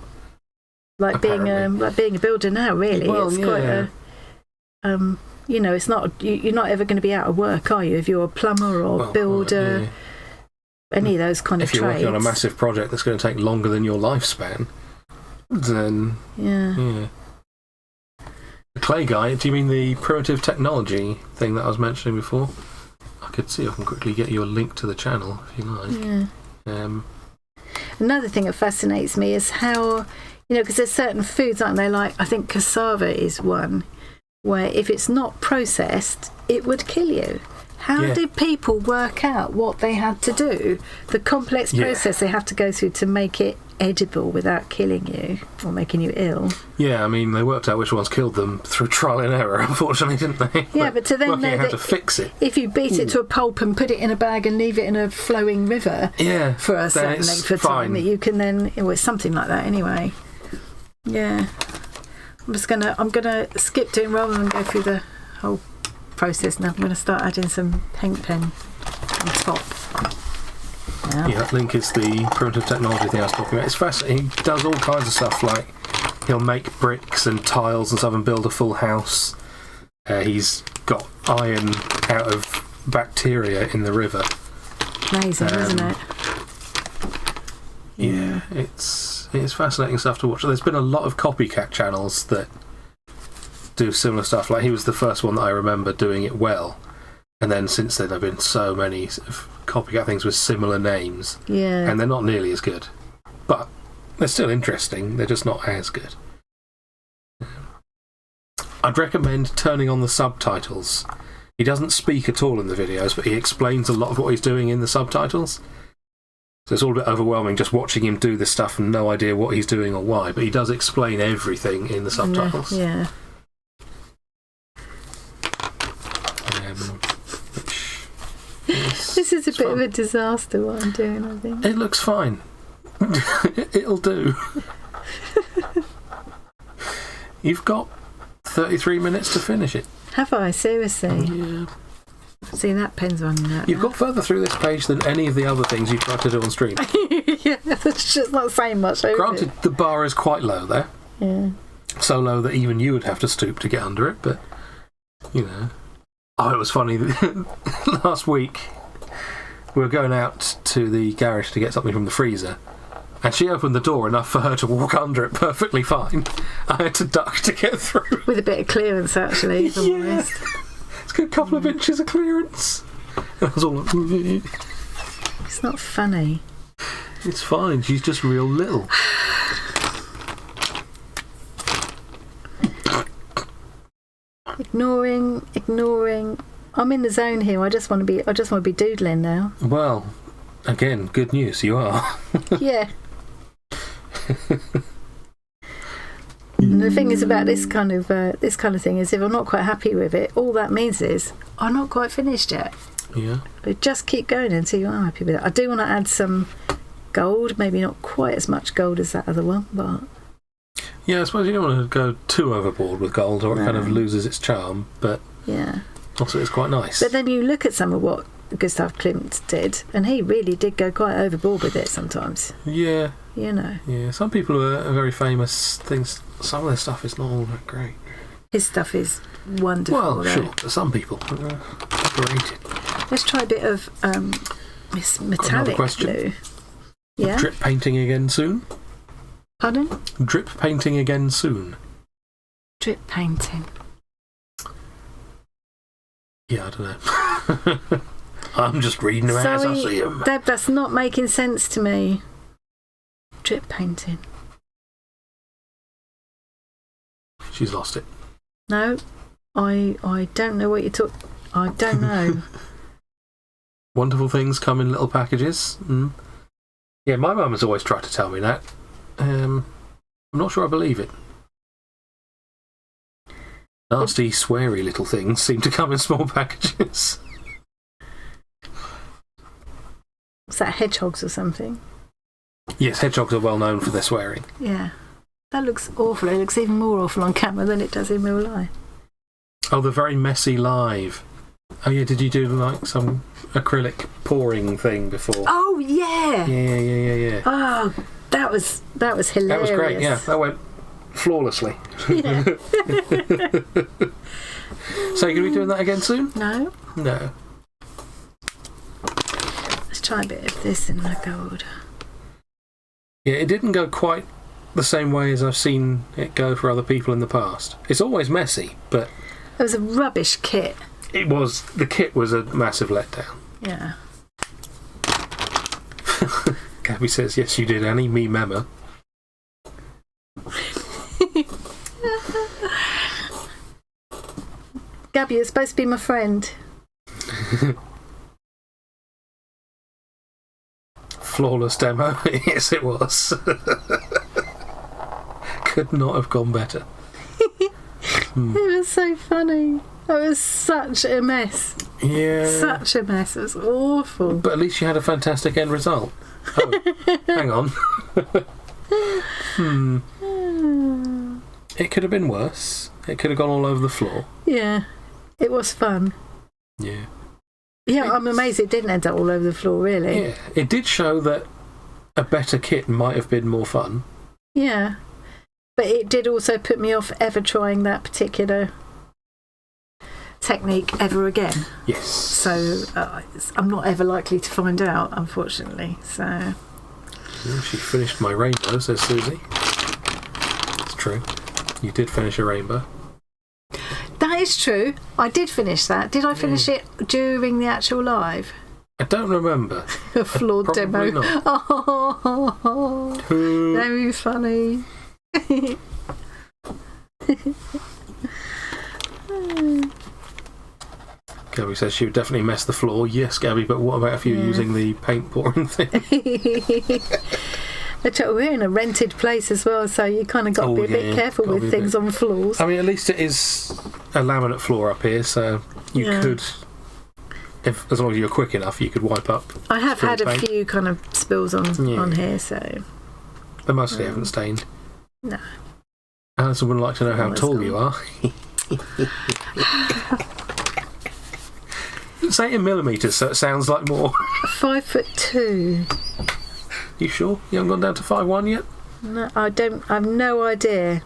Like being a builder now, really. Well, it's quite a... you know, it's not... You're not ever going to be out of work, are you? If you're a plumber or builder, any of those kind of trades. If you're working on a massive project that's going to take longer than your lifespan, then... Yeah. The clay guy, do you mean the Primitive Technology thing that I was mentioning before? I could see if I can quickly get you a link to the channel, if you like. Yeah. Another thing that fascinates me is how, you know, because there's certain foods, aren't there? Like, I think cassava is one, where if it's not processed, it would kill you. How did people work out what they had to do? The complex process they have to go through to make it edible without killing you or making you ill. Yeah, I mean, they worked out which ones killed them through trial and error, unfortunately, didn't they? Yeah, but to then know how to fix it. If you beat it to a pulp and put it in a bag and leave it in a flowing river for a certain length of time, that you can then... It was something like that anyway. Yeah. I'm gonna skip doing rather than go through the whole process now. I'm going to start adding some paint pen on top. Yeah, that link is the Primitive Technology thing I was talking about. It's fascinating. He does all kinds of stuff, like he'll make bricks and tiles and stuff and build a full house. He's got iron out of bacteria in the river. Amazing, isn't it? Yeah, it's fascinating stuff to watch. There's been a lot of copycat channels that do similar stuff. Like, he was the first one that I remember doing it well, and then since then there have been so many sort of copycat things with similar names, and they're not nearly as good, but they're still interesting. They're just not as good. I'd recommend turning on the subtitles. He doesn't speak at all in the videos, but he explains a lot of what he's doing in the subtitles. So it's all a bit overwhelming just watching him do this stuff and no idea what he's doing or why, but he does explain everything in the subtitles. Yeah. This is a bit of a disaster, what I'm doing, I think. It looks fine. It'll do. You've got 33 minutes to finish it. Have I? Seriously? Yeah. See, that pen's running out. You've got further through this page than any of the other things you tried to do on stream. Yeah, that's just not saying much. Granted, the bar is quite low there. Yeah. So low that even you would have to stoop to get under it, but, you know. Oh, it was funny. Last week, we were going out to the garage to get something from the freezer, and she opened the door enough for her to walk under it perfectly fine. I had to duck to get through. With a bit of clearance, actually, if I'm honest. It's got a couple of inches of clearance. And I was all like... It's not funny. It's fine, she's just real little. Ignoring I'm in the zone here. I just want to be doodling now. Well, again, good news. You are. Yeah. And the thing is about this kind of thing is, if I'm not quite happy with it, all that means is I'm not quite finished yet. Yeah. But just keep going until you are happy with it. I do want to add some gold, maybe not quite as much gold as that other one, but yeah, I suppose you don't want to go too overboard with gold, or it kind of loses its charm. But yeah, also it's quite nice. But then you look at some of what Gustav Klimt did, and he really did go quite overboard with it sometimes. Yeah. You know. Yeah, some people are very famous things. Some of their stuff is not all that great. His stuff is wonderful. Well, sure, but some people are overrated. Let's try a bit of this metallic blue. Yeah. Drip painting again soon. Pardon? Drip painting again soon. Drip painting. Yeah, I don't know. I'm just reading them as I see them. Deb, that's not making sense to me. Drip painting. She's lost it. No, I don't know what you're talking. I don't know. Wonderful things come in little packages. Mm. Yeah, my mum has always tried to tell me that. I'm not sure I believe it. Nasty, sweary little things seem to come in small packages. Is that hedgehogs or something? Yes, hedgehogs are well known for their swearing. Yeah. That looks awful. It looks even more awful on camera than it does in real life. Oh, they're very messy live. Oh yeah, did you do like some acrylic pouring thing before? Oh yeah. Yeah. Oh, that was hilarious. That was great. Yeah, that went flawlessly. Yeah. So you're gonna be doing that again soon? No. No. Let's try a bit of this in the gold. Yeah, it didn't go quite the same way as I've seen it go for other people in the past. It's always messy, but it was a rubbish kit. It was. The kit was a massive letdown. Yeah. Gabby says, yes, you did, Annie. Me mema. Gabby, you're supposed to be my friend. Flawless demo. Yes, it was. Could not have gone better. It was so funny. It was such a mess. Yeah. Such a mess. It was awful. But at least you had a fantastic end result. Oh, hang on. It could have been worse. It could have gone all over the floor. Yeah. It was fun. Yeah. Yeah, I'm amazed it didn't end up all over the floor, really. Yeah. It did show that a better kit might have been more fun. Yeah. But it did also put me off ever trying that particular technique ever again. Yes. So I'm not ever likely to find out, unfortunately. So. Yeah, she finished my rainbow, says Susie. It's true. You did finish a rainbow. That is true. I did finish that. Did I finish it during the actual live? I don't remember. A flawed demo. Not. Oh, very funny. Gabby says she would definitely mess the floor. Yes, Gabby, but what about if you're using the paint pouring thing? We're in a rented place as well, so you kind of got to be a bit careful with things on floors. I mean, at least it is a laminate floor up here, so you could, as long as you're quick enough, you could wipe up. I have had a few kind of spills on here, so. They mostly haven't stained. No. Alison would like to know how tall you are. Say it in millimetres, so it sounds like more. 5'2". You sure? You haven't gone down to 5'1" yet? No, I don't. I've no idea.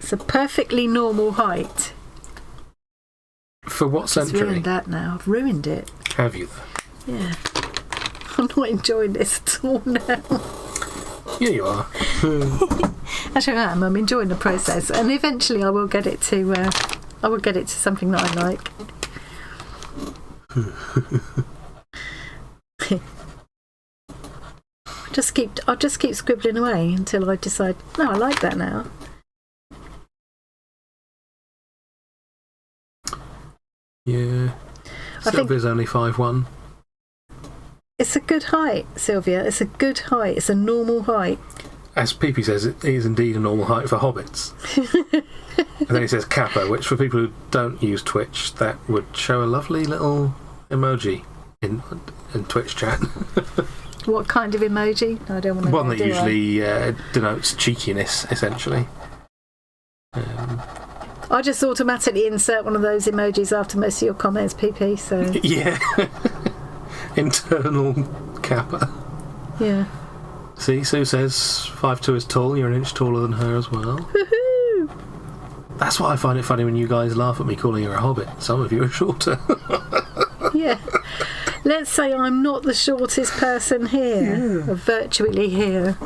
It's a perfectly normal height. For what century? I've ruined that now. I've ruined it. Have you, though? Yeah. I'm not enjoying this at all now. Yeah, you are. Actually, I am. I'm enjoying the process, and eventually, I will get it to. I will get it to something that I like. I'll just keep scribbling away until I decide. No, I like that now. Yeah. Sylvia's only 5'1". It's a good height, Sylvia. It's a good height. It's a normal height. As PP says, it is indeed a normal height for hobbits. And then he says Kappa, which for people who don't use Twitch, that would show a lovely little emoji in Twitch chat. What kind of emoji? I don't want to know. One that usually denotes cheekiness, essentially. I just automatically insert one of those emojis after most of your comments, PP, so... Yeah. Internal Kappa. Yeah. See, Sue says 5'2" is tall, you're an inch taller than her as well. Woohoo! That's why I find it funny when you guys laugh at me calling her a hobbit. Some of you are shorter. Yeah. Let's say I'm not the shortest person here. Yeah. Virtually here.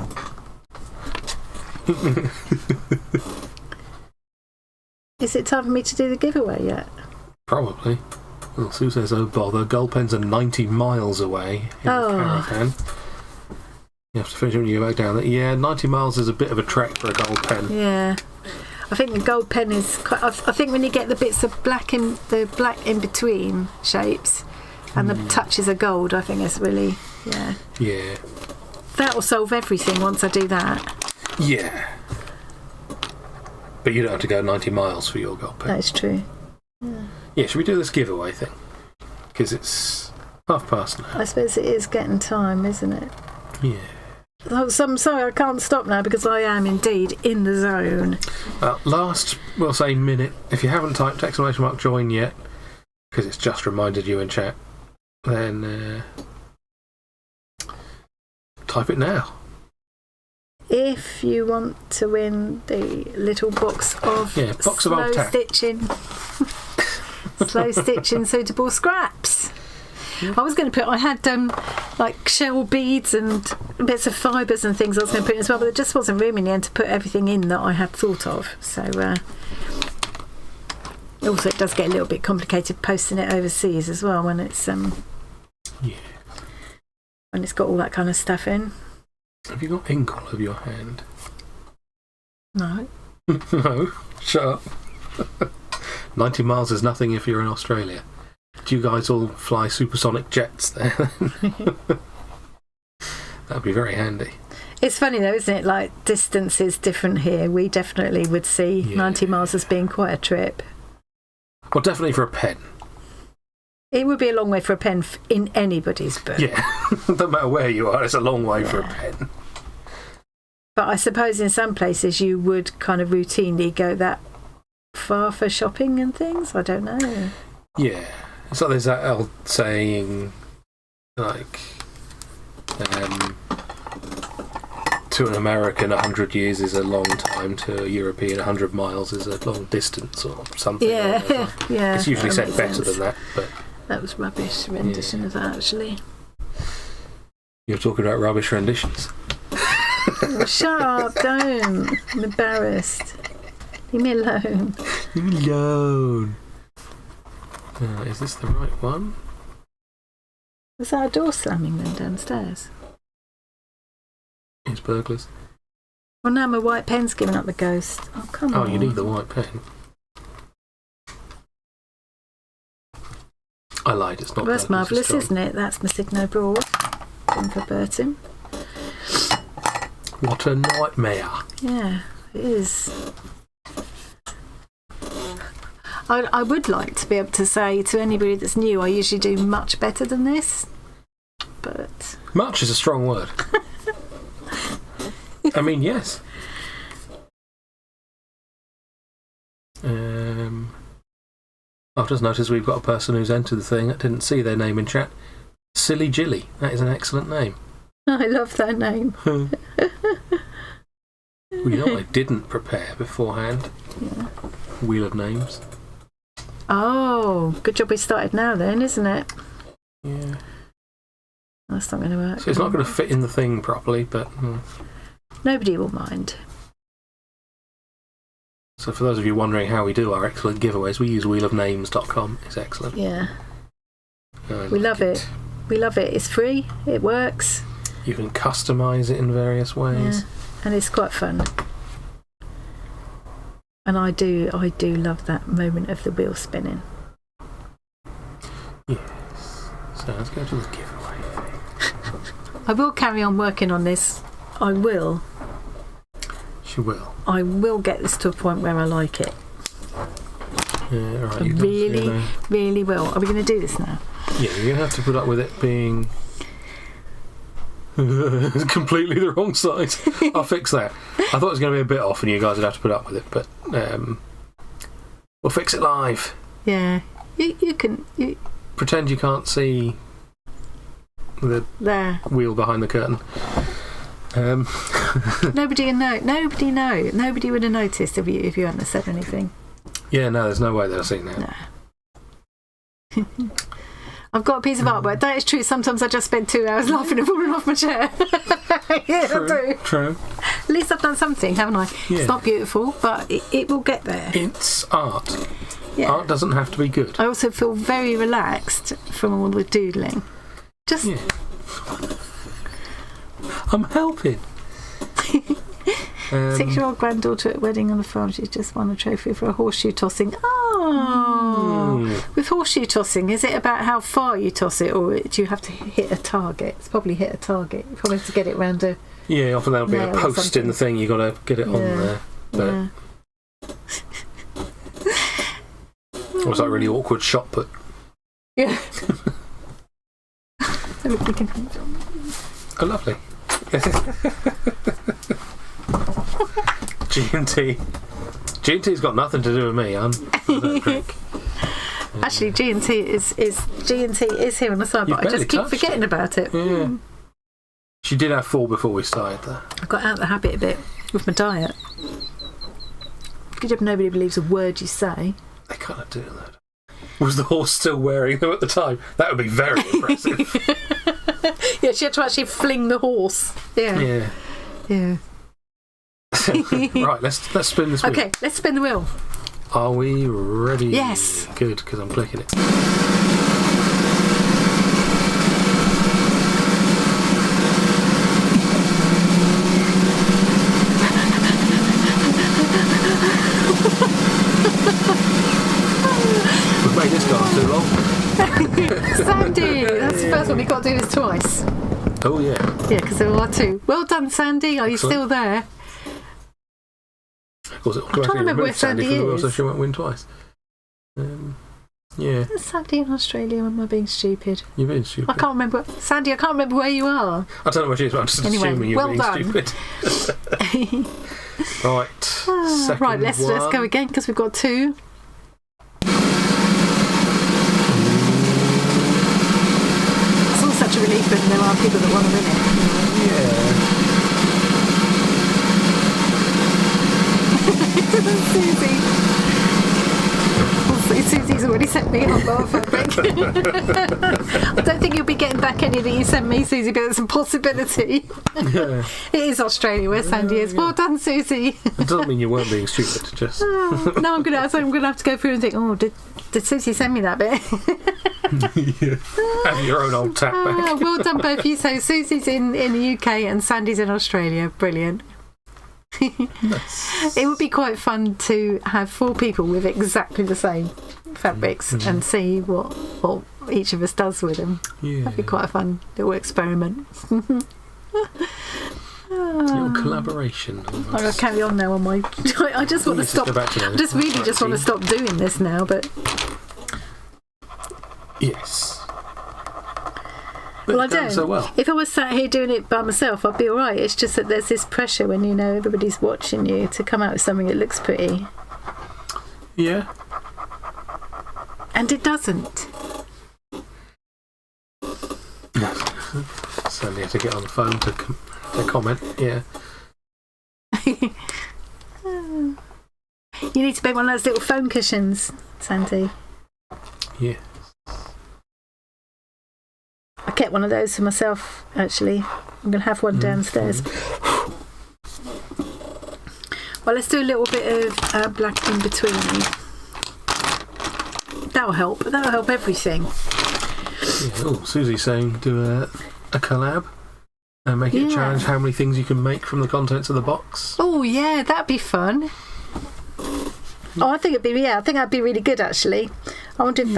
Is it time for me to do the giveaway yet? Probably. Well, Sue says, oh bother, Gulpens are 90 miles away in the caravan. You have to finish when you go back down. Yeah, 90 miles is a bit of a trek for a gold pen. Yeah. I think the gold pen is quite... I think when you get the bits of black in between shapes and the touches of gold, I think it's really... Yeah. Yeah. That will solve everything once I do that. Yeah. But you don't have to go 90 miles for your gold pen. That's true. Yeah, should we do this giveaway thing? Because it's 5:30 now. I suppose it is getting time, isn't it? Yeah. So I'm sorry, I can't stop now because I am indeed in the zone. Last, we'll say, minute. If you haven't typed !join yet, because it's just reminded you in chat, then type it now. If you want to win the little box of slow stitching suitable scraps. I was going to put... I had like shell beads and bits of fibres and things I was going to put in as well, but there just wasn't room in the end to put everything in that I had thought of. So also it does get a little bit complicated posting it overseas as well when it's when it's got all that kind of stuff in. Have you got ink all over your hand? No. No? Shut up. 90 miles is nothing if you're in Australia. Do you guys all fly supersonic jets there? That'd be very handy. It's funny though, isn't it? Like, distance is different here. We definitely would see 90 miles as being quite a trip. Well, definitely for a pen. It would be a long way for a pen in anybody's book. Yeah, no matter where you are, it's a long way for a pen. But I suppose in some places you would kind of routinely go that far for shopping and things. I don't know. Yeah. So there's that old saying, like, to an American 100 years is a long time, to a European 100 miles is a long distance or something. Yeah, yeah. It's usually said better than that, but... That was rubbish rendition of that, actually. You're talking about rubbish renditions. Oh, shut up, don't. I'm embarrassed. Leave me alone. Leave me alone. Is this the right one? Was that a door slamming then downstairs? It's burglars. Well, now my white pen's giving up the ghost. Oh, come on. Oh, you need the white pen. I lied, it's not. Well, that's marvellous, isn't it? That's my Signo Broad. For Burton. What a nightmare. Yeah, it is. I would like to be able to say to anybody that's new, I usually do much better than this. But... Much is a strong word. I mean, yes. I've just noticed we've got a person who's entered the thing that didn't see their name in chat. Silly Jilly. That is an excellent name. I love that name. Well, you know I didn't prepare beforehand. Yeah. Wheel of Names. Oh, good job we started now then, isn't it? Yeah. That's not going to work. So it's not going to fit in the thing properly, but... Nobody will mind. So for those of you wondering how we do our excellent giveaways, we use wheelofnames.com. It's excellent. Yeah. We love it. We love it. It's free. It works. You can customise it in various ways. Yeah. And it's quite fun. And I do love that moment of the wheel spinning. go to the giveaway thing. I will carry on working on this. I will. She will. I will get this to a point where I like it. Yeah, right. I really will. Are we going to do this now? Yeah, you're going to have to put up with it being completely the wrong side. I'll fix that. I thought it was going to be a bit off and you guys would have to put up with it, but we'll fix it live. Yeah. You can... Pretend you can't see the wheel behind the curtain. Nobody would know. Nobody would have noticed if you hadn't said anything. Yeah, no, there's no way they'll see that. No. I've got a piece of artwork. That is true. Sometimes I just spend 2 hours laughing and falling off my chair. Yeah, true, I do. True. At least I've done something, haven't I? Yeah. It's not beautiful, but it will get there. It's art. Yeah. Art doesn't have to be good. I also feel very relaxed from all the doodling. Just... Yeah. I'm helping. 6-year-old granddaughter at a wedding on the farm. She's just won a trophy for a horseshoe tossing. Oh, with horseshoe tossing, is it about how far you toss it, or do you have to hit a target? It's probably hit a target. You probably have to get it round a. Yeah, often there'll be a post in the thing. You got to get it on there. But Yeah. it was like a really awkward shot put. Yeah. So we can. Oh, lovely. G&T. G&T's got nothing to do with me. I don't drink. Actually, G&T is here on the side, but I just keep forgetting about it. Yeah. She did have 4 before we started there. I got out of the habit a bit with my diet. Good job nobody believes a word you say. They kind of do that. Was the horse still wearing them at the time? That would be very impressive. Yeah, she had to actually fling the horse. Yeah. Yeah. Right, let's spin this wheel. Okay, let's spin the wheel. Are we ready? Yes. Good, because I'm clicking it. We've made this go too long. Sandy! That's the first one. We've got to do this twice. Oh, yeah. Yeah, because there are 2. Well done, Sandy. Are you still there? Of course, it I'm trying to remember where Sandy from the wheel, is. so she won't win twice. Yeah. Is Sandy in Australia? Am I being stupid? You're being stupid. I can't remember. Sandy, I can't remember where you are. I don't know where she is, but I'm just assuming you're being stupid. Right. Second right, let's go again because we've got 2. It's all such a relief when there are people that want to win it. Yeah. Susie. Susie's already sent me a bar fabric. I don't think you'll be getting back anything you sent me, Susie, but it's a possibility. Yeah. It is Australia where Sandy is. Well done, Susie. It doesn't mean you weren't being stupid, just... No, I'm gonna have to go through and think, oh, did Susie send me that bit? Yeah. Have your own old tap back. Well done, both of you. So Susie's in the UK and Sandy's in Australia. Brilliant. Nice. It would be quite fun to have 4 people with exactly the same fabrics and see what each of us does with them. Yeah. That'd be quite a fun little experiment. Little collaboration. I'll carry on now on my... I just want to stop. I just really just want to stop doing this now, but... Yes. Well, I don't. So well. If I was sat here doing it by myself, I'd be all right. It's just that there's this pressure when you know everybody's watching you to come out with something that looks pretty. Yeah. And it doesn't. Sandy had to get on the phone to comment. Yeah. You need to make one of those little phone cushions, Sandy. Yeah. I kept one of those for myself, actually. I'm going to have one downstairs. Well, let's do a little bit of black in between. That'll help. That'll help everything. Yeah. Oh, Susie's saying do a collab and make it a challenge how many things you can make from the contents of the box. Oh, yeah, that'd be fun. Oh, I think that'd be really good, actually. I wonder if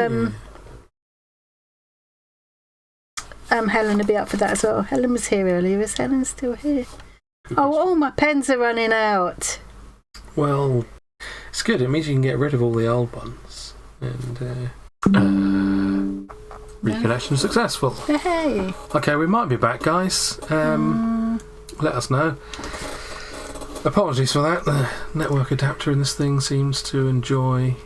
Helen would be up for that as well. Helen was here earlier. Is Helen still here? Oh, all my pens are running out. Well, it's good. It means you can get rid of all the old ones. And reconnection successful. Hey. Okay, we might be back, guys. Let us know. Apologies for that. The network adapter in this thing seems to enjoy.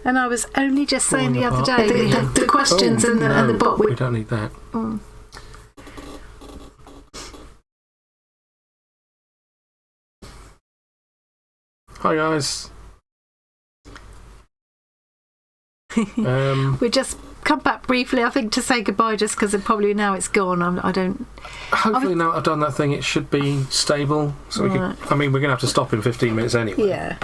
And I was only just saying the other day that we had the questions and the bot. We don't need that. Hi guys. We just come back briefly, I think, to say goodbye, just because probably now it's gone. I don't. Hopefully, now I've done that thing, it should be stable. So we can. I mean, we're going to have to stop in 15 minutes anyway. Yeah.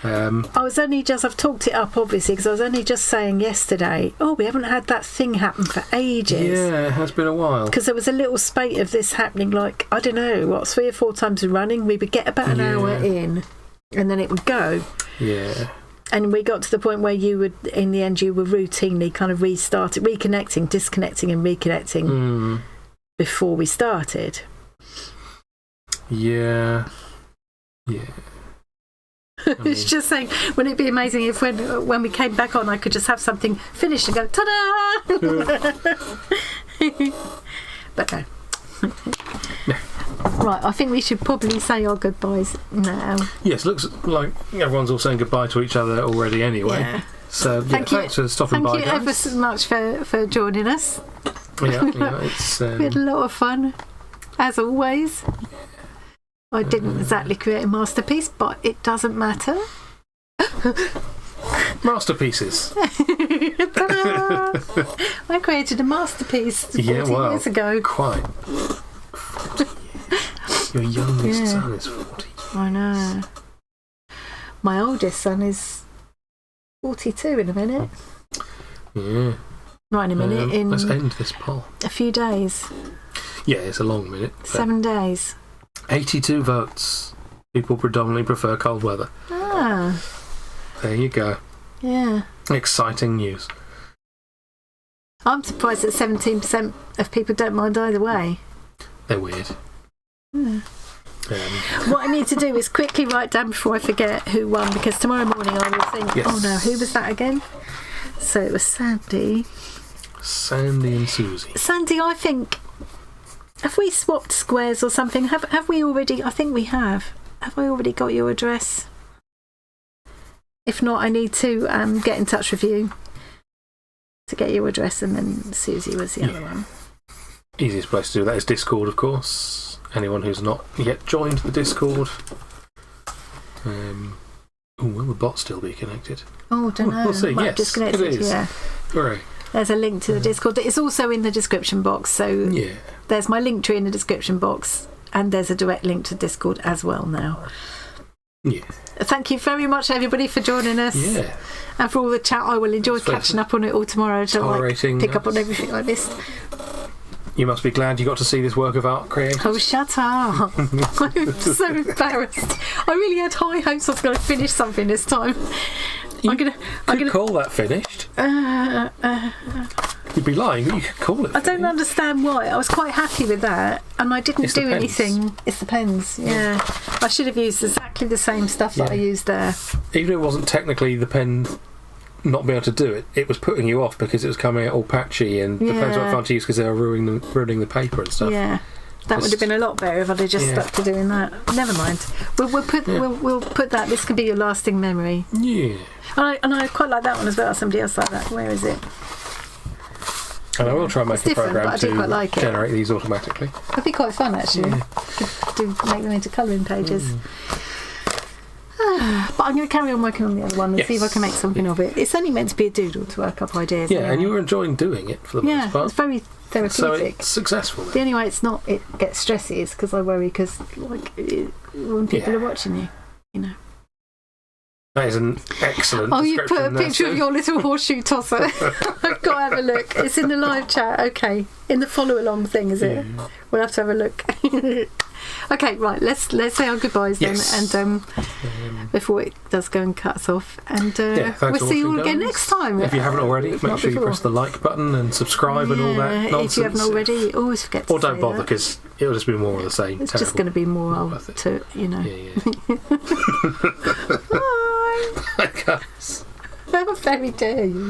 I've talked it up obviously because I was only just saying yesterday, we haven't had that thing happen for ages. Yeah, it has been a while. Because there was a little spate of this happening, like, I don't know, 3 or 4 times running. We would get about an hour in and then it would go. Yeah. And we got to the point where you would, in the end, you were routinely kind of reconnecting, disconnecting and reconnecting before we started. Yeah. Yeah. It's just saying, wouldn't it be amazing if when we came back on, I could just have something finished and go, ta-da! But no. Right, I think we should probably say our goodbyes now. Yes, looks like everyone's all saying goodbye to each other already anyway. Yeah. So, thanks for stopping by, guys. Thank you ever so much for joining us. Yeah, we had a lot of fun, as always. I didn't exactly create a masterpiece, but it doesn't matter. Masterpieces. I created a masterpiece 40 years ago. Quite. 40 years. Your youngest son is 40. I know. My oldest son is 42 in a minute. Yeah. Not in a minute. Let's end this poll. A few days. Yeah, it's a long minute. 7 days. 82 votes. People predominantly prefer cold weather. Ah. There you go. Yeah. Exciting news. I'm surprised that 17% of people don't mind either way. They're weird. What I need to do is quickly write down before I forget who won, because tomorrow morning I will think, oh no, who was that again? So it was Sandy and Susie. Sandy, I think, have we swapped squares or something? Have we already? I think we have. Have I already got your address? If not, I need to get in touch with you to get your address, and then Susie was the other one. Easiest place to do that is Discord, of course. Anyone who's not yet joined the Discord. Will the bot still be connected? Oh, don't know. We'll see. Yes, disconnected. It is. Yeah. Hooray. There's a link to the Discord. It's also in the description box. So there's my link tree in the description box, and there's a direct link to Discord as well now. Yeah. Thank you very much, everybody, for joining us. Yeah. And for all the chat. I will enjoy catching up on it all tomorrow to pick up on everything I missed. You must be glad you got to see this work of art created. Oh, shut up. I'm so embarrassed. I really had high hopes I was going to finish something this time. I'm gonna call that finished. You'd be lying, but you could call it. I don't understand why. I was quite happy with that, and I didn't do anything. It's the pens, yeah. I should have used exactly the same stuff that I used there. Even if it wasn't technically the pen not be able to do it, it was putting you off because it was coming out all patchy, and the pens weren't fun to use because they were ruining the paper and stuff. Yeah. That would have been a lot better if I'd have just stuck to doing that. Never mind. We'll put that. This could be your lasting memory. Yeah. And I quite like that one as well. Somebody else like that. Where is it? And I will try and make a program to generate these automatically. That'd be quite fun, actually. Make them into colouring pages. But I'm going to carry on working on the other one and see if I can make something of it. It's only meant to be a doodle to work up ideas. Yeah, and you were enjoying doing it for the most part. Yeah, it's very therapeutic. So it's successful. The only way it gets stressy is because I worry when people are watching you know. That is an excellent description. You put a picture of your little horseshoe tosser. I've got to have a look. It's in the live chat. Okay. In the follow along thing, is it? We'll have to have a look. Okay, right. Let's say our goodbyes then, and before it does go and cut us off, and we'll see you all again next time. If you haven't already, make sure you press the like button and subscribe and all that nonsense. If you haven't already, always forget to or don't bother, because it'll just be more of the same. It's just going to be more to, you know. Yeah. Bye, guys. How very dare you.